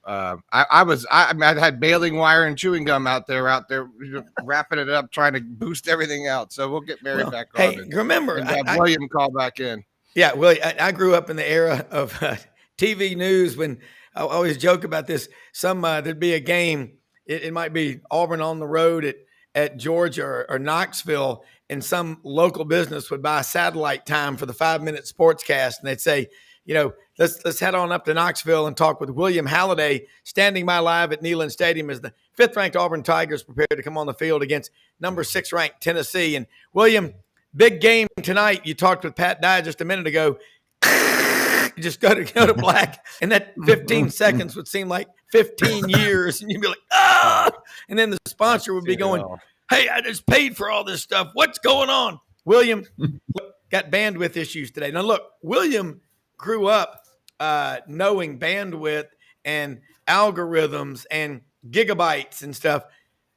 I had baling wire and chewing gum out there, wrapping it up, trying to boost everything out. So we'll get Mary back on. Hey, remember, and William call back in. Yeah, well, I grew up in the era of TV news when I always joke about this. There'd be a game. It might be Auburn on the road at Georgia or Knoxville, and some local business would buy satellite time for the 5-minute sportscast, and they'd say, let's head on up to Knoxville and talk with William Halliday, standing by live at Neyland Stadium as the 5th-ranked Auburn Tigers prepare to come on the field against number 6-ranked Tennessee. And William, big game tonight. You talked with Pat Dye just a minute ago. You just go to black, and that 15 seconds would seem like 15 years, and you'd be like, ah! And then the sponsor would be going, hey, I just paid for all this stuff. What's going on? William got bandwidth issues today. Now, look, William grew up knowing bandwidth and algorithms and gigabytes and stuff.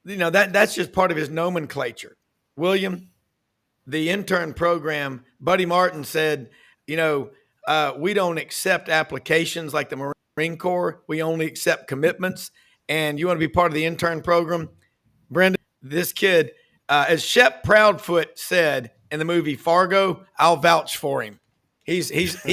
That's just part of his nomenclature. William, the intern program, Buddy Martin said, we don't accept applications like the Marine Corps. We only accept commitments. And you want to be part of the intern program? Brenden, this kid, as Shep Proudfoot said in the movie Fargo, I'll vouch for him. He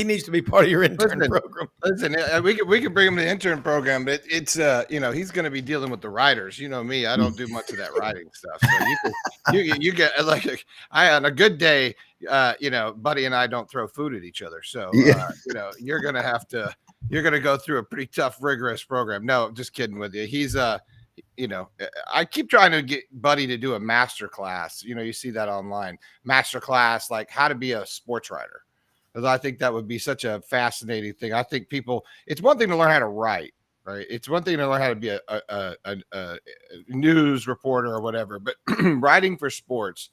needs to be part of your intern program. Listen, we could bring him to the intern program, but it's he's going to be dealing with the writers. You know me, I don't do much of that writing stuff. So you get on a good day, Buddy and I don't throw food at each other. So you're going to go through a pretty tough, rigorous program. No, just kidding with you. He's I keep trying to get Buddy to do a master class. You see that online, master class, like how to be a sports writer. Because I think that would be such a fascinating thing. I think it's one thing to learn how to write, right? It's one thing to learn how to be a news reporter or whatever, but writing for sports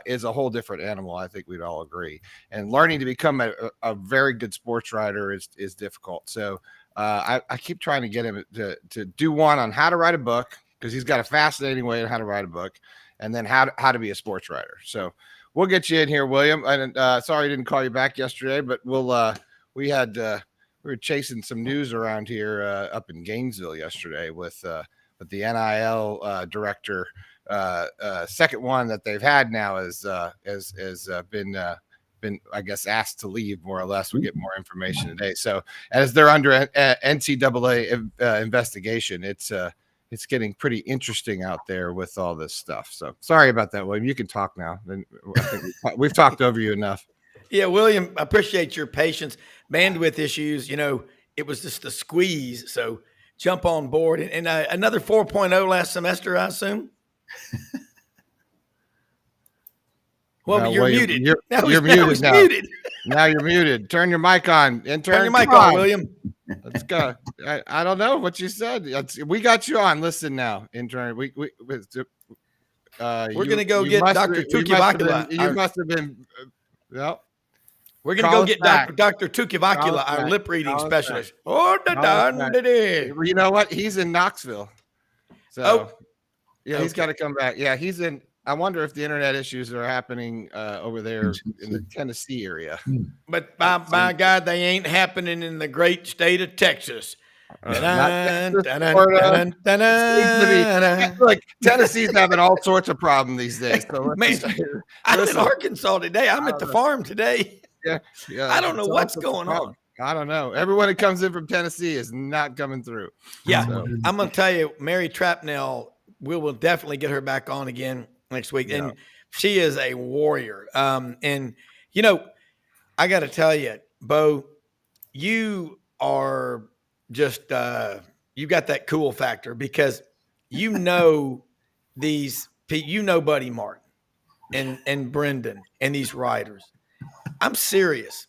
is a whole different animal. I think we'd all agree. And learning to become a very good sports writer is difficult. So I keep trying to get him to do one on how to write a book, because he's got a fascinating way on how to write a book, and then how to be a sports writer. So we'll get you in here, William. And sorry I didn't call you back yesterday, but we were chasing some news around here up in Gainesville yesterday with the NIL director. Second one that they've had now has been I guess asked to leave, more or less. We get more information today. So as they're under NCAA investigation, it's getting pretty interesting out there with all this stuff. So sorry about that, William. You can talk now. I think we've talked over you enough. Yeah, William, I appreciate your patience. Bandwidth issues, it was just a squeeze. So jump on board. And another 4.0 last semester, I assume? Well, you're muted. You're muted now. Muted. Now you're muted. Turn your mic on. Intern, turn your mic on, William. Let's go. I don't know what you said. We got you on. Listen now, intern. We're going to go get Dr. Tukivakula. You must have been. Well, We're going to Call go us get back. Dr. Call Tukivakula, us our back. lip reading Call us specialist. back. Oh, Call us back. You know what? He's in Knoxville. So, yeah, he's okay. got to come back. Yeah, he's in. I wonder if the internet issues are happening over there in the Tennessee area. But by God, they ain't happening in the great state of Texas. Not Texas, Florida. Like Tennessee's having all sorts of problems these days. So Man, I'm in Arkansas today. I'm at the farm today. Yeah. I don't know what's going on. I don't know. Everyone that comes in from Tennessee is not coming through. Yeah, So. I'm going to tell you, Mary Trapnell, we will definitely get her back on again next week. And she is a warrior. And, you know, I got to tell you, Bo, you are just you got that cool factor because you know Buddy Martin and Brenden and these riders. I'm serious.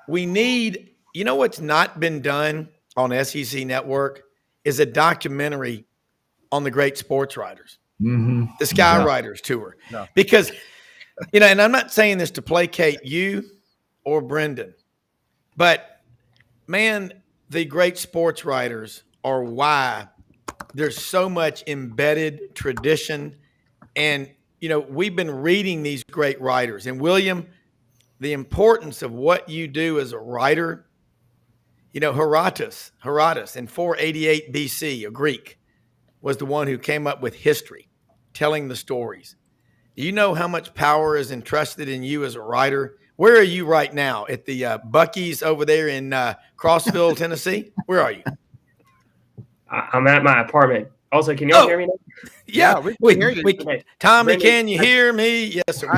We need, you know what's not been done on SEC Network is a documentary on the great sports riders, the Sky Riders Tour. No. Because, you know, and I'm not saying this to placate you or Brenden, but man, the great sports writers are why there's so much embedded tradition. And, you know, we've been reading these great writers. And William, the importance of what you do as a writer, you know, Herodotus in 488 BC, a Greek, was the one who came up with history, telling the stories. Do you know how much power is entrusted in you as a writer? Where are you right now? At the Buc-ee's over there in Crossville, Tennessee? Where are you? I'm at my apartment. Also, can y'all hear me now? Yeah, we can hear you. Okay. Tommy, Brenden, can you hear me? Yes, sir.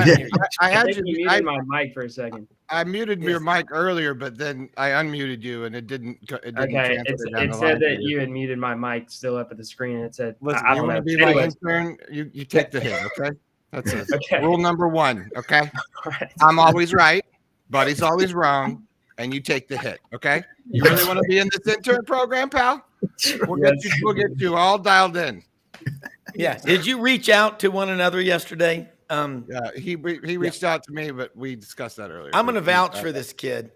I had you muted my mic for a second. I muted your mic earlier, but then I unmuted you, and it didn't. Okay, it said that you had muted my mic still up at the screen, and it said, "Listen, I you don't want know." to be my intern? You take the hit, okay? That's it. Okay. Rule number 1, okay? Right. I'm always right, Buddy's always wrong, and you take the hit, okay? You really want to be in this intern program, pal? We'll get you all dialed in. Yeah. Did you reach out to one another yesterday? Yeah, he reached out to me, but we discussed that earlier. I'm going to vouch for this kid.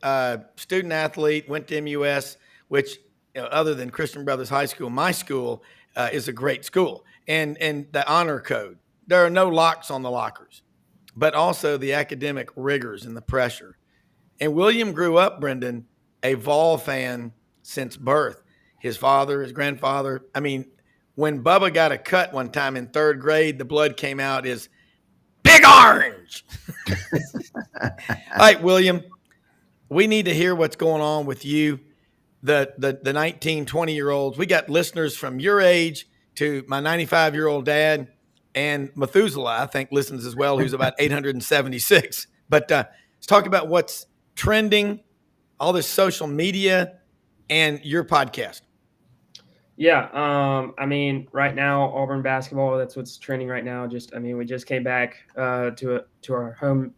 Student athlete, went to MUS, which, you know, other than Christian Brothers High School, my school is a great school. And the honor code. There are no locks on the lockers, but also the academic rigors and the pressure. And William grew up, Brenden, a Vol fan since birth. His father, his grandfather. I mean, when Bubba got a cut one time in 3rd grade, the blood came out as Big Orange. All right, William, we need to hear what's going on with you, the 19, 20-year-olds. We got listeners from your age to my 95-year-old dad, and Methuselah, I think, listens as well, who's about 876. But let's talk about what's trending, all this social media, and your podcast. Yeah, I mean, right now, Auburn basketball, that's what's trending right now. We just came back to our home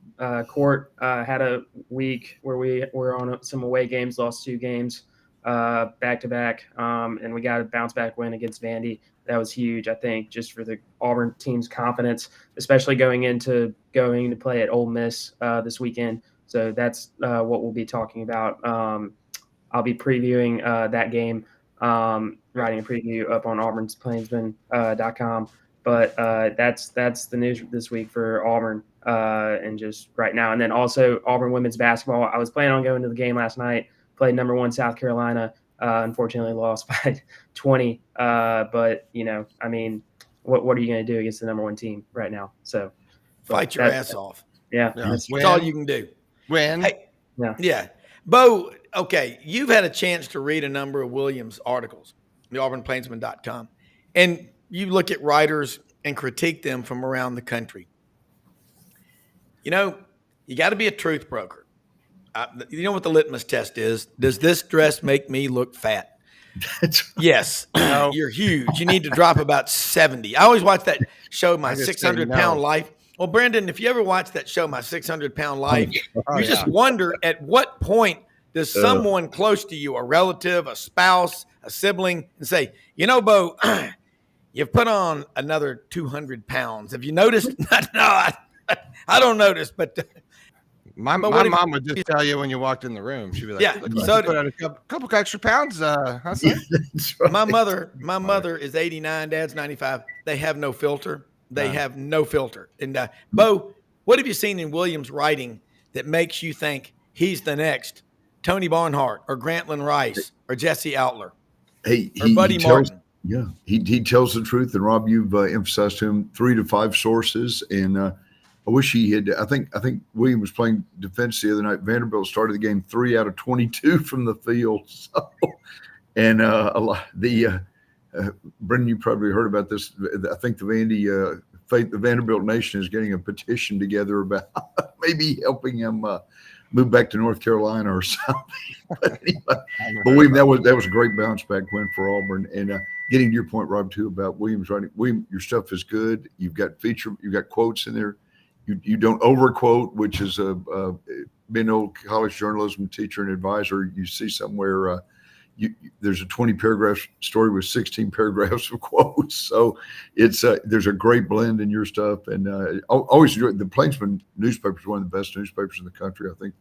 court, had a week where we were on some away games, lost 2 games back-to-back, and we got a bounce-back win against Vandy. That was huge, I think, just for the Auburn team's confidence, especially going to play at Ole Miss this weekend. So that's what we'll be talking about. I'll be previewing that game. Writing a preview up on auburnsplainsman.com. But that's the news this week for Auburn and just right now. And then also Auburn women's basketball. I was planning on going to the game last night, played number 1 South Carolina, unfortunately lost by 20. But, you know, I mean, what are you going to do against the number 1 team right now? So fight your ass off. Yeah. That's all you can do. Win. Hey, yeah. Bo, okay, you've had a chance to read a number of Williams' articles, the auburnplainsman.com, and you look at writers and critique them from around the country. You know, you got to be a truth broker. You know what the litmus test is? Does this dress make me look fat? Yes. No. You're huge. You need to drop about 70. I always watch that show, My 600-Pound Life. Well, Brenden, if you ever watch that show, My 600-Pound Life, you just wonder at what point does someone close to you, a relative, a spouse, a sibling, and say, you know, Bo, you've put on another 200 pounds. Have you noticed? No, I don't notice. But My mom would just tell you when you walked in the room. She'd be like, Yeah, "Look like so you put on a couple extra pounds, huh, son?" That's right. my mother is 89, dad's 95. They have no filter. They have no filter. And Bo, what have you seen in Williams' writing that makes you think he's the next Tony Barnhart or Grantland Rice or Jesse Outler Hey, or Buddy he tells, Martin? yeah, he tells the truth. And Rob, you've emphasized to him 3 to 5 sources. And I wish he had. I think William was playing defense the other night. Vanderbilt started the game 3 out of 22 from the field. So, and a lot Brenden, you probably heard about this. I think the Vanderbilt Nation is getting a petition together about maybe helping him move back to North Carolina or something. But anyway, William, that was a great bounce back win for Auburn. And getting to your point, Rob, too, about Williams writing. William, your stuff is good. You've got quotes in there. You don't overquote, which is being an old college journalism teacher and advisor. You see somewhere there's a 20-paragraph story with 16 paragraphs of quotes. So it's there's a great blend in your stuff. And always enjoy the Plainsman newspaper is one of the best newspapers in the country. I think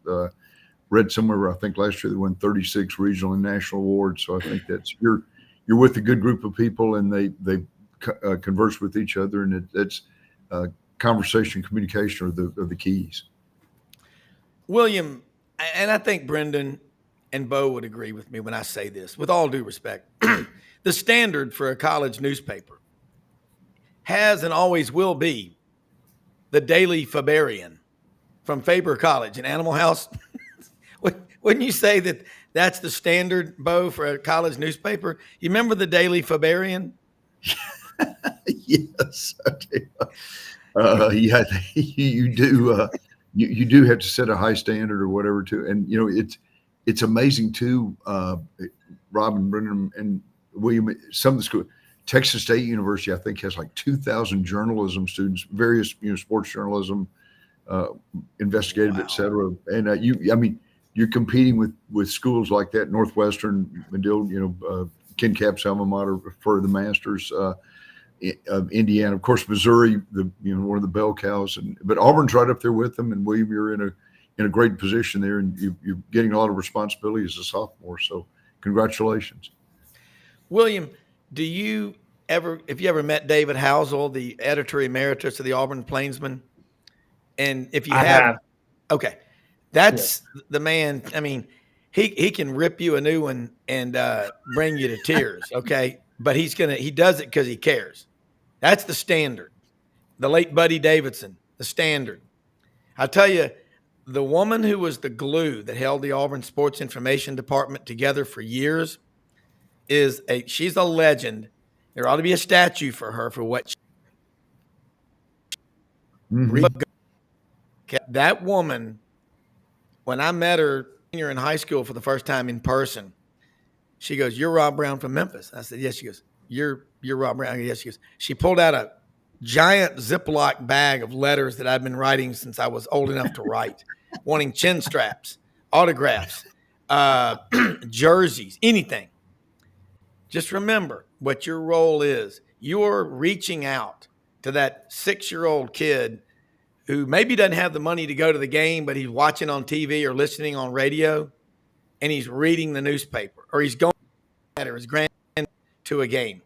read somewhere, I think last year they won 36 regional and national awards. So I think that's you're with a good group of people, and they converse with each other, and it's conversation, communication are the keys. William, and I think Brenden and Bo would agree with me when I say this, with all due respect. The standard for a college newspaper has and always will be the Daily Faberian from Faber College and Animal House. Wouldn't you say that that's the standard, Bo, for a college newspaper? You remember the Daily Faberian? Yes, I do. Yeah, you do. You do have to set a high standard or whatever too, and it's amazing too. Rob and Brenden and William, some of the school, Texas State University, I think has like 2,000 journalism students, various sports journalism, investigative, et cetera. And you're competing with schools like that, Northwestern, Medill, Ken Cap's alma mater for the Masters. Indiana, of course, Missouri, one of the bell cows, but Auburn's right up there with them. And William, you're in a great position there, and you're getting a lot of responsibility as a sophomore. So, congratulations, William. Have you ever met David Housel, the editor emeritus of the Auburn Plainsman? And if you have, okay, that's the man. I mean, he can rip you a new one and bring you to tears. Okay. But he does it because he cares. That's the standard. The late Buddy Davidson, the standard. I'll tell you, the woman who was the glue that held the Auburn Sports Information Department together for years she's a legend. There ought to be a statue for her for what that woman, when I met her senior in high school for the first time in person, she goes, "You're Rob Browne from Memphis." I said, "Yes." She goes, You're Rob Browne." Yes. She goes, she pulled out a giant Ziploc bag of letters that I've been writing since I was old enough to write, wanting chin straps, autographs, jerseys, anything. Just remember what your role is. You're reaching out to that 6-year-old kid who maybe doesn't have the money to go to the game, but he's watching on TV or listening on radio, and he's reading the newspaper, or he's going or his grand to a game.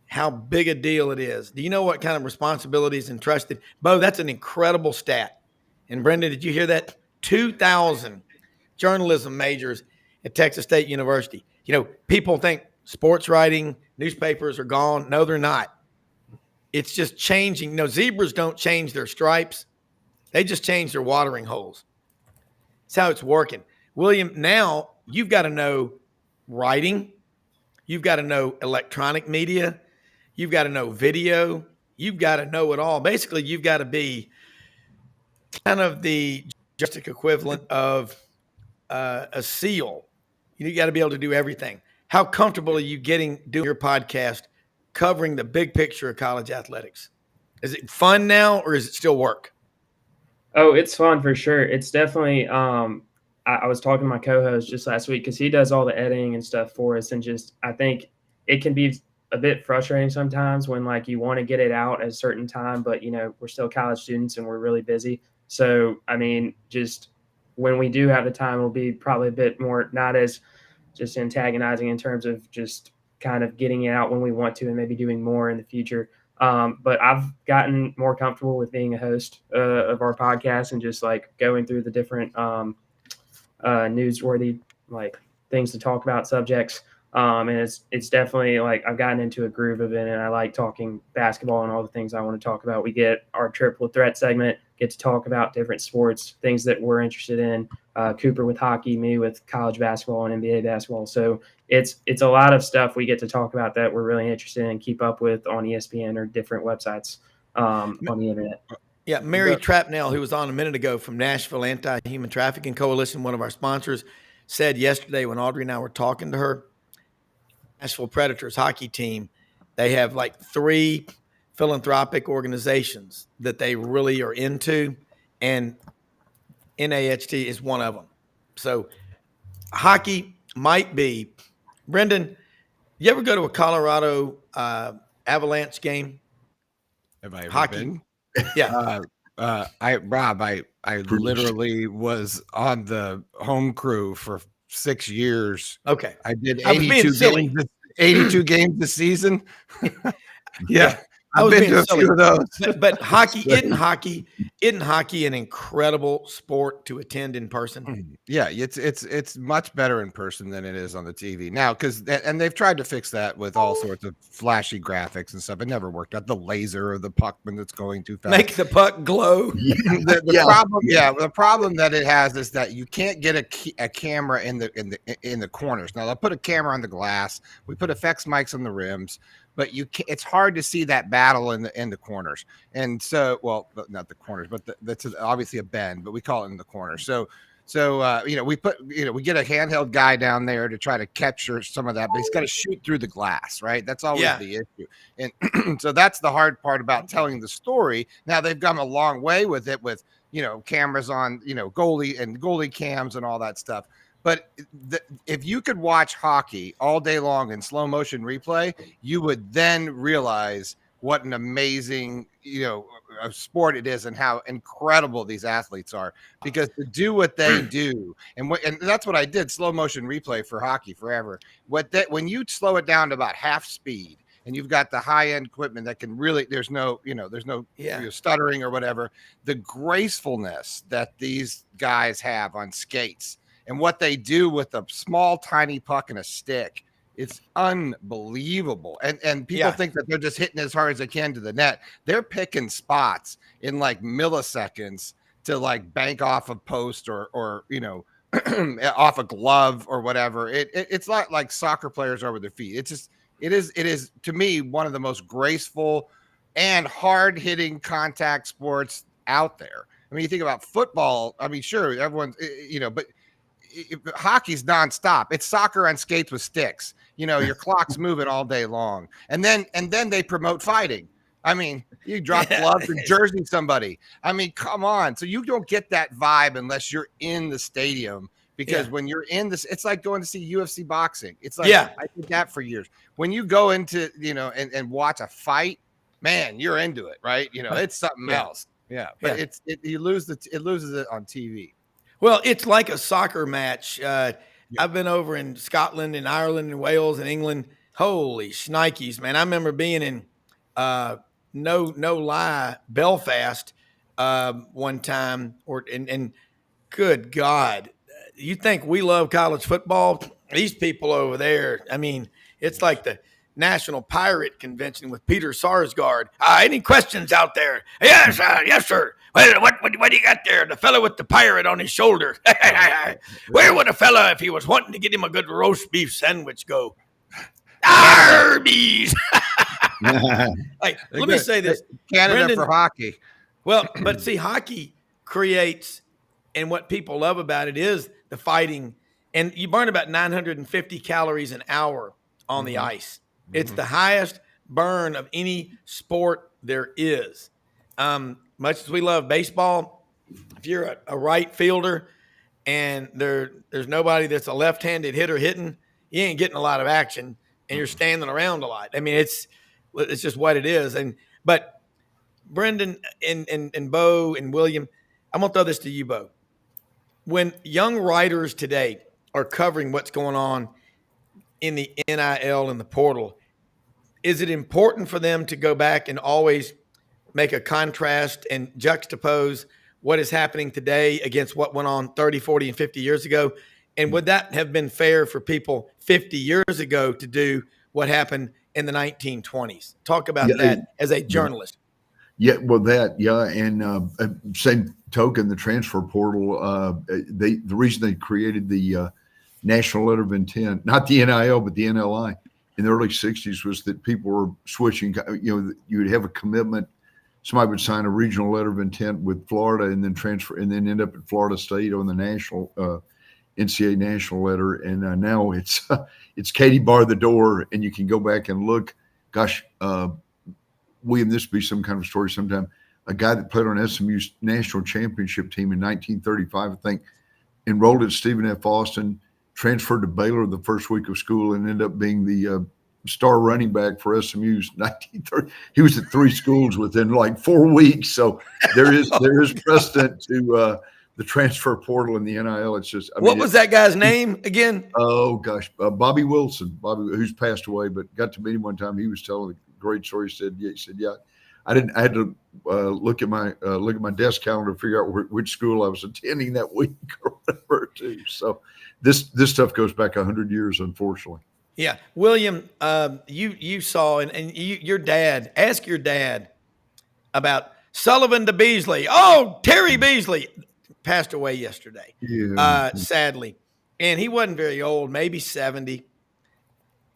How big a deal it is. Do you know what kind of responsibility is entrusted? Bo, that's an incredible stat. And Brenden, did you hear that? 2,000 journalism majors at Texas State University. People think sports writing, newspapers are gone. No, they're not. It's just changing. Zebras don't change their stripes. They just change their watering holes. That's how it's working. William, now you've got to know writing. You've got to know electronic media. You've got to know video. You've got to know it all. Basically, you've got to be kind of the journalistic equivalent of a SEAL. You got to be able to do everything. How comfortable are you doing your podcast covering the big picture of college athletics? Is it fun now, or is it still work? Oh, it's fun for sure. It's definitely I was talking to my co-host just last week because he does all the editing and stuff for us, and I think it can be a bit frustrating sometimes when you want to get it out at a certain time, but we're still college students and we're really busy. So, I mean, just when we do have the time, it'll be probably a bit more, not as just antagonizing in terms of just kind of getting it out when we want to and maybe doing more in the future. But I've gotten more comfortable with being a host of our podcast and just like going through the different newsworthy like things to talk about, subjects. And it's definitely like I've gotten into a groove of it, and I like talking basketball and all the things I want to talk about. We get our triple threat segment, get to talk about different sports, things that we're interested in. Cooper with hockey, me with college basketball and NBA basketball. So it's a lot of stuff we get to talk about that we're really interested in, keep up with on ESPN or different websites on the internet. Yeah, Mary Trapnell, who was on a minute ago from Nashville Anti-Human Trafficking Coalition, one of our sponsors, said yesterday when Audrey and I were talking to her, Nashville Predators hockey team, they have like 3 philanthropic organizations that they really are into, and NAHT is one of them. So hockey might be. Brenden, you ever go to a Colorado Avalanche game? Have I ever Hockey. been? Yeah. I literally was on the home crew for 6 years. Okay. I did I was being 82 silly. games. 82 games this season. Yeah. I was I've been being to a silly. few of those. But hockey, isn't hockey an incredible sport to attend in person? Yeah, it's much better in person than it is on the TV now, and they've tried to fix that with all sorts of flashy graphics and stuff. It never worked out. The laser or the puckman that's going too fast. Make the puck glow. The problem that it has is that you can't get a camera in the corners. Now they'll put a camera on the glass. We put effects mics on the rims, but it's hard to see that battle in the corners. And so, well, not the corners, but that's obviously a bend, but we call it in the corners. So we get a handheld guy down there to try to capture some of that, but he's got to shoot through the glass, right? That's always the issue. And so that's the hard part about telling the story. Now they've come a long way with it, with, cameras on, goalie cams and all that stuff. But if you could watch hockey all day long in slow motion replay, you would then realize what an amazing, sport it is and how incredible these athletes are, because to do what they do, and that's what I did, slow motion replay for hockey forever. When you slow it down to about half speed, and you've got the high end equipment that can really, there's no stuttering or whatever, the gracefulness that these guys have on skates and what they do with a small, tiny puck and a stick, it's unbelievable. And people think that they're just hitting as hard as they can to the net. They're picking spots in like milliseconds to like bank off a post or off a glove or whatever. It's not like soccer players are with their feet. It is to me one of the most graceful and hard hitting contact sports out there. I mean, you think about football. I mean, sure, everyone's, but hockey's nonstop. It's soccer on skates with sticks. Your clock's moving all day long. And then they promote fighting. I mean, you drop gloves and jersey somebody. I mean, come on. So you don't get that vibe unless you're in the stadium, because when you're in this, it's like going to see UFC boxing. It's like, I did that for years. When you go into, and watch a fight, man, you're into it, right? It's something else. Yeah. But it loses it on TV. Well, it's like a soccer match. I've been over in Scotland and Ireland and Wales and England. Holy shnikes, man. I remember being in, no lie, Belfast one time. And good God, you think we love college football? These people over there, I mean, it's like the National Pirate Convention with Peter Sarsgaard. Any questions out there? Yes, sir. What do you got there? The fellow with the pirate on his shoulder. Where would a fella, if he was wanting to get him a good roast beef sandwich, go? Arby's. Let me say this. Canada for hockey. Well, but see, hockey creates, and what people love about it is the fighting. And you burn about 950 calories an hour on the ice. It's the highest burn of any sport there is. Much as we love baseball, if you're a right fielder and there's nobody that's a left-handed hitter hitting, you ain't getting a lot of action, and you're standing around a lot. I mean, it's just what it is. But Brenden and Bo and William, I'm gonna throw this to you, Bo. When young writers today are covering what's going on in the NIL and the portal, is it important for them to go back and always make a contrast and juxtapose what is happening today against what went on 30, 40, and 50 years ago? And would that have been fair for people 50 years ago to do what happened in the 1920s? Talk about that as a journalist. Yeah, well, and same token, the transfer portal. The reason they created the National Letter of Intent, not the NIL, but the NLI, in the early '60s, was that people were switching. You would have a commitment. Somebody would sign a regional letter of intent with Florida, and then transfer, and then end up at Florida State on the national NCAA national letter. And now it's Katie bar the door, and you can go back and look. Gosh. William, this would be some kind of story sometime. A guy that played on SMU's national championship team in 1935, I think, enrolled at Stephen F. Austin, transferred to Baylor the first week of school, and ended up being the star running back for SMU's 1930. He was at 3 schools within like 4 weeks. So there is precedent to the transfer portal and the NIL. It's just what was that guy's name again? Oh gosh, Bobby Wilson, who's passed away, but got to meet him one time. He was telling a great story. He said, yeah, I had to look at my desk calendar to figure out which school I was attending that week or whatever too. So this stuff goes back 100 years, unfortunately. Yeah, William, you saw and your dad. Ask your dad about Sullivan to Beasley. Oh, Terry Beasley passed away yesterday, sadly, and he wasn't very old, maybe 70.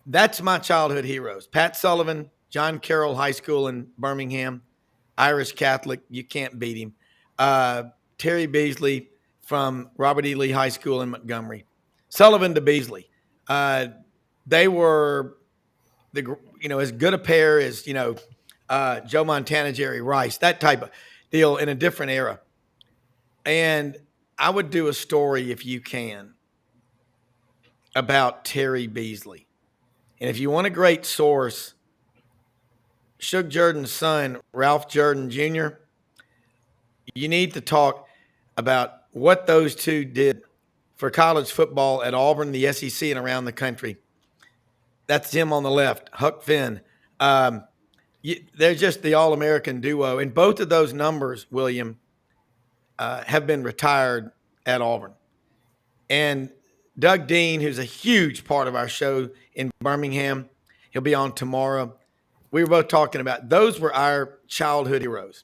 That's my childhood heroes: Pat Sullivan, John Carroll High School in Birmingham, Irish Catholic. You can't beat him. Terry Beasley from Robert E. Lee High School in Montgomery. Sullivan to Beasley. They were as good a pair as Joe Montana, Jerry Rice, that type of deal in a different era. And I would do a story, if you can, about Terry Beasley. And if you want a great source, Shug Jordan's son, Ralph Jordan Jr., you need to talk about what those two did for college football at Auburn, the SEC, and around the country. That's him on the left, Huck Finn. They're just the All-American duo. And both of those numbers, William, have been retired at Auburn. And Doug Dean, who's a huge part of our show in Birmingham, he'll be on tomorrow. We were both talking about those were our childhood heroes.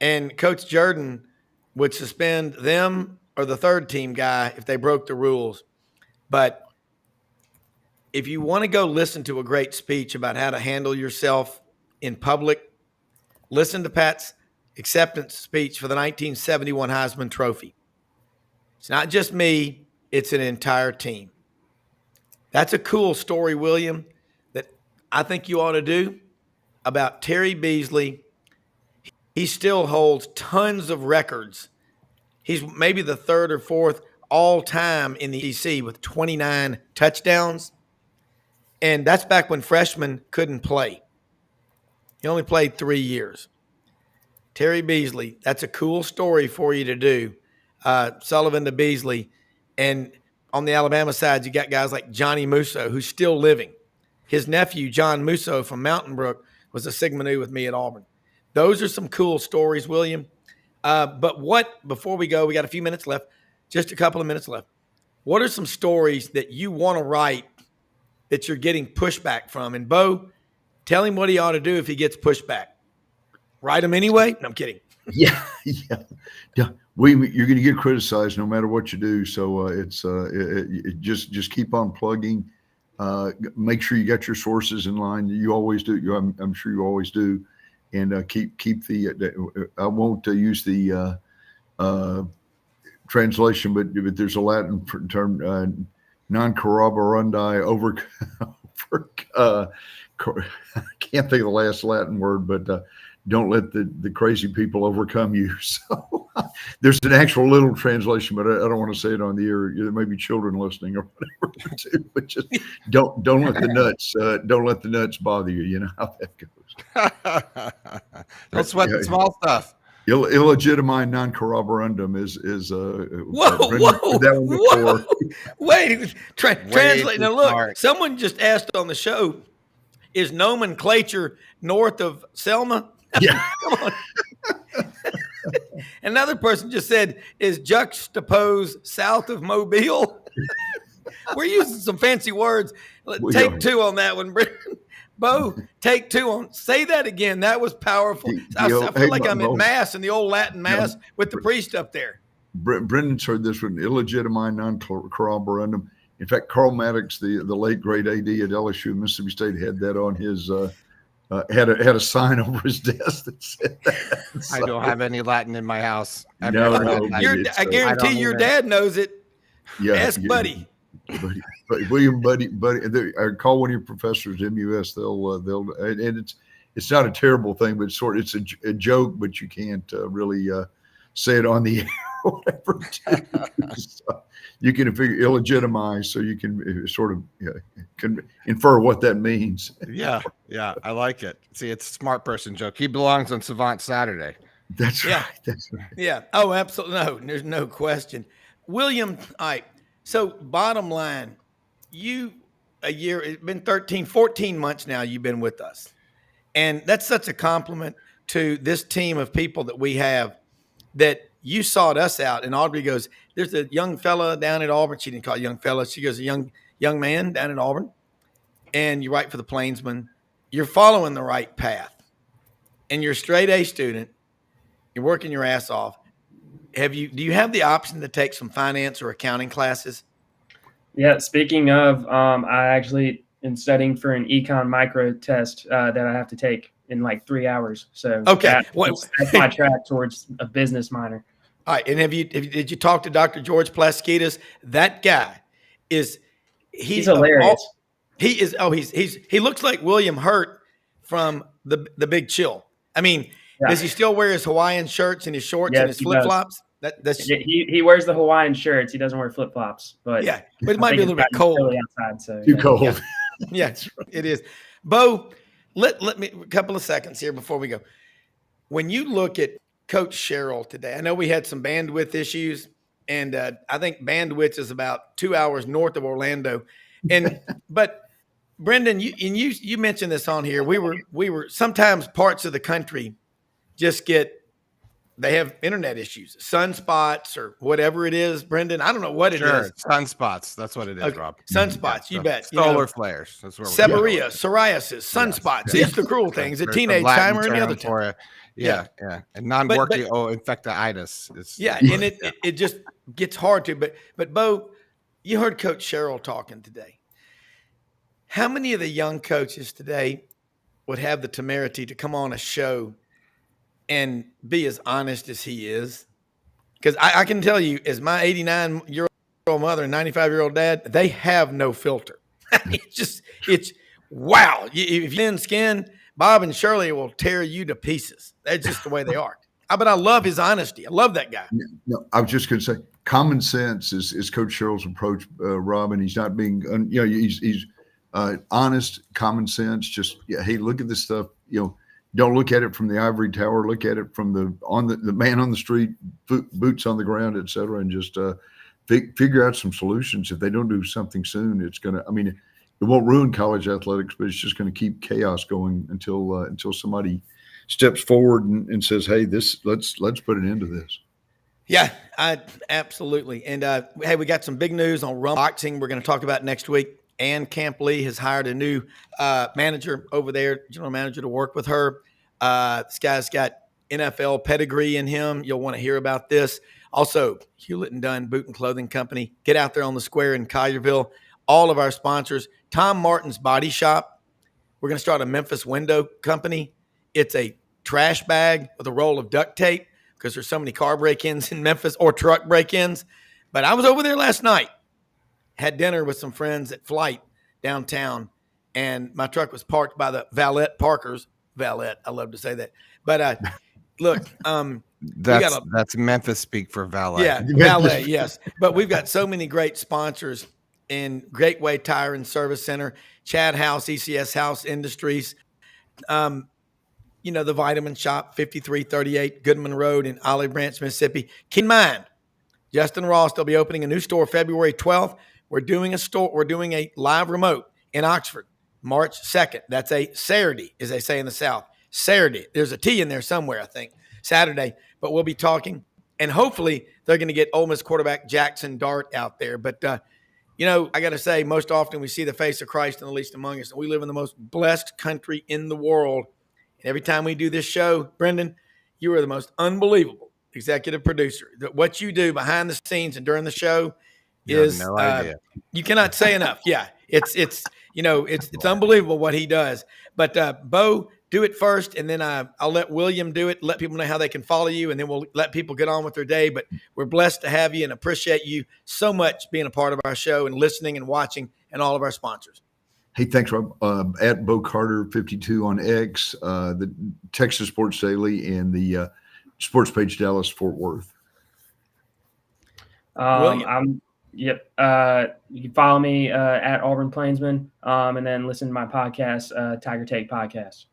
And Coach Jordan would suspend them or the third team guy if they broke the rules. But if you want to go listen to a great speech about how to handle yourself in public, listen to Pat's acceptance speech for the 1971 Heisman Trophy. It's not just me, it's an entire team. That's a cool story, William, that I think you ought to do about Terry Beasley. He still holds tons of records. He's maybe the 3rd or 4th all-time in the SEC with 29 touchdowns. And that's back when freshmen couldn't play. He only played 3 years. Terry Beasley, that's a cool story for you to do. Sullivan to Beasley. And on the Alabama side, you got guys like Johnny Musso, who's still living. His nephew, John Musso from Mountain Brook, was a Sigma Nu with me at Auburn. Those are some cool stories, William. But before we go, we got a few minutes left, just a couple of minutes left. What are some stories that you want to write that you're getting pushback from? And Bo, tell him what he ought to do if he gets pushback. Write him anyway? No, I'm kidding. Yeah. You're going to get criticized no matter what you do. So just keep on plugging. Make sure you got your sources in line. You always do. I'm sure you always do. And keep the. I won't use the translation, but there's a Latin term, non corroborandi over. I can't think of the last Latin word, but. Don't let the crazy people overcome you. So there's an actual little translation, but I don't want to say it on the air. There may be children listening or whatever too, but just don't let the nuts bother you. You know how that goes. Don't sweat the small stuff. Illegitimate non-corroborandum is Whoa, Brenden put that one before. Wait, translate. Now, look, smart. someone just asked on the show, is nomenclature north of Selma? Yeah. Come on. Another person just said, is juxtapose south of Mobile? We're using some fancy words. Take two on that one, Brenden. Bo, take two on. Say that again. That was powerful. I feel like I'm at Mass in the old Latin Mass with the priest up there. Brendan's heard this one, illegitimate non-corroborandum. In fact, Carl Maddox, the late great AD at LSU, Mississippi State, had that on his had a sign over his desk that said that. I don't have any Latin in my house. I guarantee your dad knows it. Yeah, Ask Buddy. William Buddy. I call one of your professors MUS. They'll and it's not a terrible thing, but it's a joke, but you can't really say it on the air or whatever. So you can figure illegitimize, so you can sort of can infer what that means. Yeah, I like it. See, it's a smart person joke. He belongs on Savant Saturday. That's right. That's right. Yeah. Oh, absolutely. No, there's no question. William, all right. So bottom line, it's been 14 months now you've been with us. And that's such a compliment to this team of people that we have, that you sought us out. And Audrey goes, there's a young fella down at Auburn. She didn't call it young fella. She goes, a young man down at Auburn. And you write for the Plainsman. You're following the right path. And you're a straight A student. You're working your ass off. Do you have the option to take some finance or accounting classes? Yeah. Speaking of, I actually am studying for an econ micro test that I have to take in like 3 hours. So okay, that's my track towards a business minor. All right. And did you talk to Dr. George Plaskidas? That guy he's hilarious. He looks like William Hurt from the Big Chill. I mean, does he still wear his Hawaiian shirts and his shorts and his flip flops? He wears the Hawaiian shirts. He doesn't wear flip flops, but it might be a little bit cold outside. So too cold. Yeah, it is. Bo, let me a couple of seconds here before we go. When you look at Coach Sherrill today, I know we had some bandwidth issues, and I think bandwidth is about 2 hours north of Orlando. But Brenden, you mentioned this on here. We were sometimes parts of the country they have internet issues, sunspots or whatever it is. Brenden, I don't know what it is. Sunspots. That's what it is, okay. Rob. Sunspots, you bet. Solar flares. That's where seborrhea, psoariasis, sunspots. These are the cruel things. At teenage time or any other time. Yeah. And non-working infectiitis. And it just gets hard to. But Bo, you heard Coach Sherrill talking today. How many of the young coaches today would have the temerity to come on a show and be as honest as he is? Because I can tell you, as my 89-year-old mother and 95-year-old dad, they have no filter. It's wow. If you're thin skin, Bob and Shirley will tear you to pieces. That's just the way they are. But I love his honesty. I love that guy. No, I was just going to say, common sense is Coach Sherrill's approach, Rob, and he's not being, he's honest, common sense. Just hey, look at this stuff. Don't look at it from the ivory tower. Look at it from the man on the street, boots on the ground, et cetera, and just figure out some solutions. If they don't do something soon, it's going to. I mean, it won't ruin college athletics, but it's just going to keep chaos going until somebody steps forward and says, "Hey, let's put an end to this." Yeah, absolutely. And hey, we got some big news on boxing. We're going to talk about next week. Ann Camp Lee has hired a new manager over there, general manager, to work with her. This guy's got NFL pedigree in him. You'll want to hear about this. Also, Hewlett & Dunn Boot and Clothing Company. Get out there on the square in Collierville. All of our sponsors. Tom Martin's Body Shop. We're going to start a Memphis window company. It's a trash bag with a roll of duct tape because there's so many car break-ins in Memphis or truck break-ins. But I was over there last night. Had dinner with some friends at Flight downtown, and my truck was parked by the valet parkers. Valet, I love to say that. But look, that's Memphis speak for valet. Yeah, valet, yes. But we've got so many great sponsors in Gateway Tire and Service Center, Chad House, ECS House Industries. the Vitamin Shop, 5338 Goodman Road in Olive Branch, Mississippi. Keep in mind, Justin Ross, they'll be opening a new store February 12th. We're doing a live remote in Oxford, March 2nd. That's a Saturday, as they say in the South. Saturday. There's a T in there somewhere, I think. Saturday. But we'll be talking, and hopefully they're going to get Ole Miss quarterback Jackson Dart out there. But, I got to say, most often we see the face of Christ in the least among us, and we live in the most blessed country in the world. And every time we do this show, Brenden, you are the most unbelievable executive producer. What you do behind the scenes and during the show is no idea. You cannot say enough. Yeah, it's unbelievable what he does. But Bo, do it first, and then I'll let William do it. Let people know how they can follow you, and then we'll let people get on with their day. But we're blessed to have you and appreciate you so much being a part of our show and listening and watching, and all of our sponsors. Hey, thanks, Rob. At Bo Carter 52 on X, the Texas Sports Daily, and the Sports Page Dallas Fort Worth. You can follow me at Auburn Plainsman, and then listen to my podcast, Tiger Take Podcast.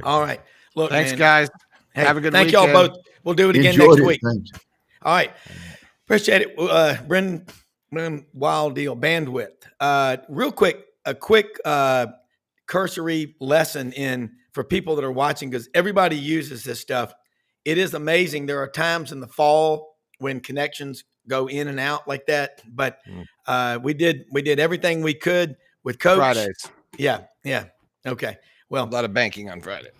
All right. Look, thanks, man. guys. Hey, have a good thank weekend. y'all both. We'll do it again Enjoyed next it. week. Thanks. All right. Appreciate it. Brenden, wild deal. Bandwidth. Real quick, a quick cursory lesson for people that are watching, because everybody uses this stuff. It is amazing. There are times in the fall when connections go in and out like that, but we did everything we could with Coach. Fridays. Yeah. Okay. Well, A lot of banking on Friday.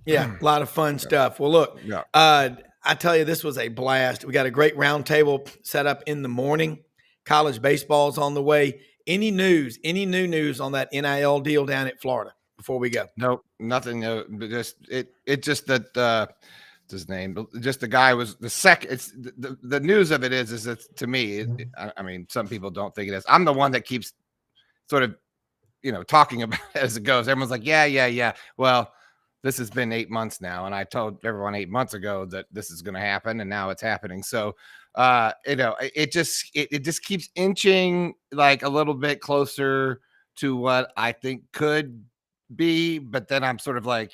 yeah, a lot of fun stuff. Well, look, I tell you, this was a blast. We got a great round table set up in the morning. College baseball's on the way. Any new news on that NIL deal down at Florida before we go? Nope, nothing. No, just that his name. Just the guy was the second. It's the news of it is that to me. I mean, some people don't think it is. I'm the one that keeps sort of, talking about it as it goes. Everyone's like, yeah. Well, this has been 8 months now, and I told everyone 8 months ago that this is going to happen, and now it's happening. So, it just keeps inching like a little bit closer to what I think could be, but then I'm sort of like,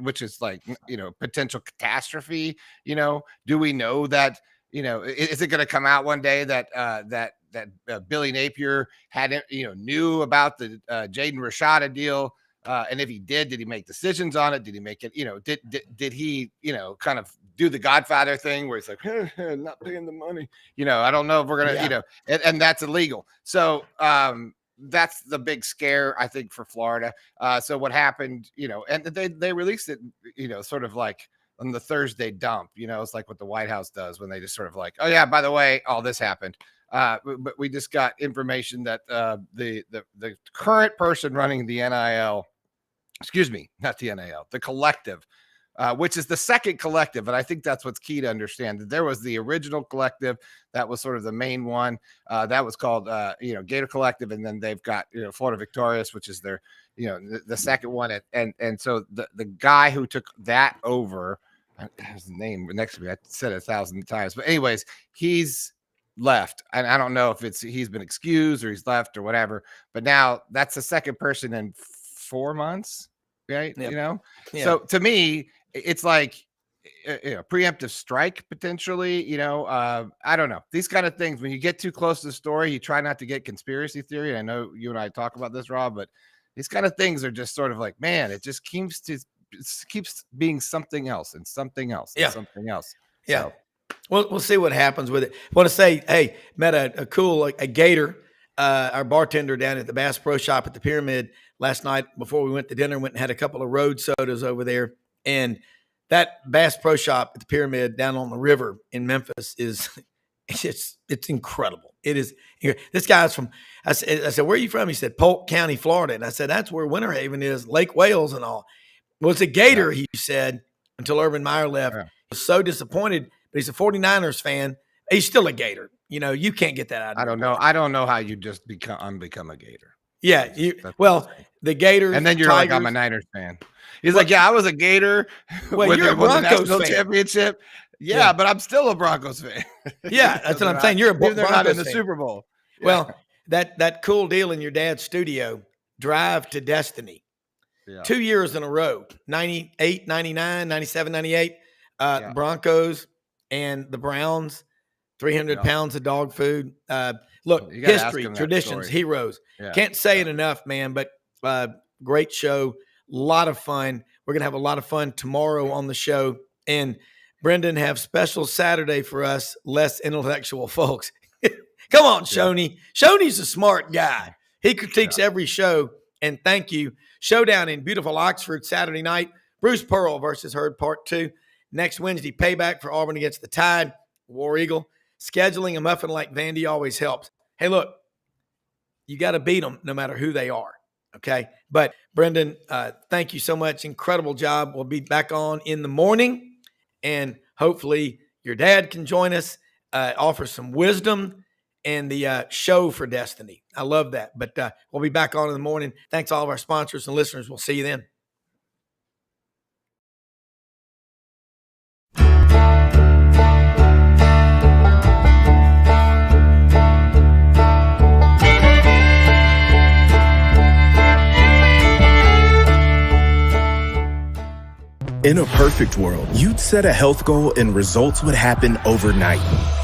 which is like, potential catastrophe. Do we know that, is it going to come out one day that Billy Napier knew about the Jaden Rashada deal? And if he did he make decisions on it? Did he make it, did he, kind of do the Godfather thing where he's like, not paying the money, I don't know if we're going to, and that's illegal. So, that's the big scare, I think, for Florida. So what happened, and they released it, sort of like on the Thursday dump, it's like what the White House does when they just sort of like, oh yeah, by the way, all this happened. But we just got information that the current person running the NIL, not the NIL, the collective, which is the second collective. And I think that's what's key to understand, that there was the original collective that was sort of the main one that was called, Gator Collective. And then they've got, Florida Victorious, which is their, the second one. And so the guy who took that over, his name next to me, I said it 1,000 times, but anyways, he's left. And I don't know if he's been excused or he's left or whatever, but now that's the second person in 4 months. Right. Yep. So to me, it's like preemptive strike potentially, I don't know, these kind of things. When you get too close to the story, you try not to get conspiracy theory. I know you and I talk about this, Rob, but these kind of things are just sort of like, man, it just keeps being something else and something else and something else. Yeah. So. We'll see what happens with it. I want to say, hey, met a cool, a Gator, our bartender down at the Bass Pro Shop at the Pyramid last night before we went to dinner. Went and had a couple of road sodas over there. And that Bass Pro Shop at the Pyramid down on the river in Memphis it's incredible. It is. This guy's from, I said, where are you from? He said, Polk County, Florida. And I said, that's where Winter Haven is, Lake Wales and all. Well, it's a Gator, he said, until Urban Meyer left. Yeah. He was so disappointed. But he's a 49ers fan. He's still a Gator. You can't get that out of him. I don't know how you just become a Gator. Yeah. The Gators. And then you're Tigers, like, I'm a Niners fan. He's like, yeah, I was a Gator. Well, you're a Broncos fan. Championship. Yeah, but I'm still a Broncos fan. Yeah, that's what I'm saying. You're a Broncos fan. They're not in the Super Bowl. Yeah. Well, that cool deal in your dad's studio, Drive to Destiny. Yeah. 2 years in a row, 98, 99, 97, 98. Yeah. Broncos and the Browns, 300 Yeah. pounds of dog food. Look, You gotta ask history, him that traditions, story. heroes. Yeah. Can't say it enough, man, but great show. A lot of fun. We're going to have a lot of fun tomorrow on the show. And Brenden have special Saturday for us, less intellectual folks. Come on, Shoney. Shoney's a smart guy. He critiques every show. And thank you. Showdown in beautiful Oxford Saturday night. Bruce Pearl versus Herd Part 2. Next Wednesday, payback for Auburn against the Tide. War Eagle. Scheduling a muffin like Vandy always helps. Hey, look, you got to beat them no matter who they are. Okay. But Brenden, thank you so much. Incredible job. We'll be back on in the morning, and hopefully your dad can join us, offer some wisdom and the show for destiny. I love that. But we'll be back on in the morning. Thanks to all of our sponsors and listeners. We'll see you then. In a perfect world, you'd set a health goal and results would happen overnight.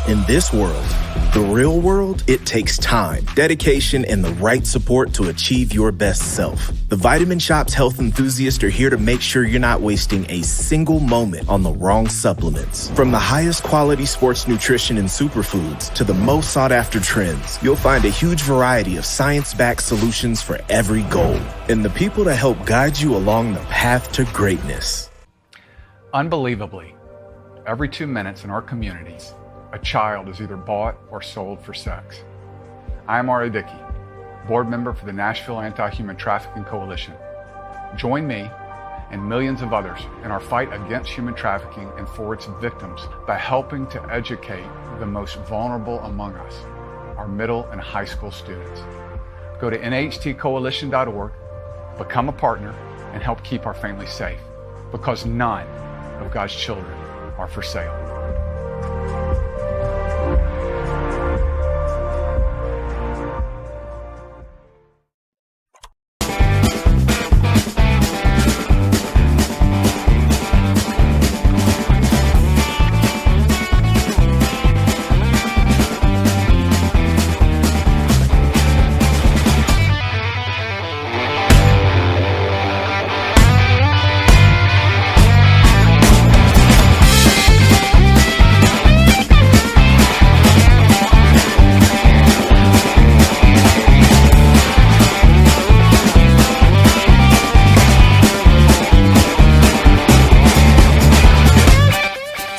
In this world, the real world, it takes time, dedication, and the right support to achieve your best self. The Vitamin Shop's health enthusiasts are here to make sure you're not wasting a single moment on the wrong supplements. From the highest quality sports nutrition and superfoods to the most sought after trends, you'll find a huge variety of science-backed solutions for every goal. And the people to help guide you along the path to greatness. Unbelievably, every 2 minutes in our communities, a child is either bought or sold for sex. I am Ari Dickey, board member for the Nashville Anti-Human Trafficking Coalition. Join me and millions of others in our fight against human trafficking and for its victims by helping to educate the most vulnerable among us, our middle and high school students. Go to nhtcoalition.org, become a partner, and help keep our families safe, because none of God's children are for sale.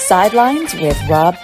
Sidelines with Rob Browne.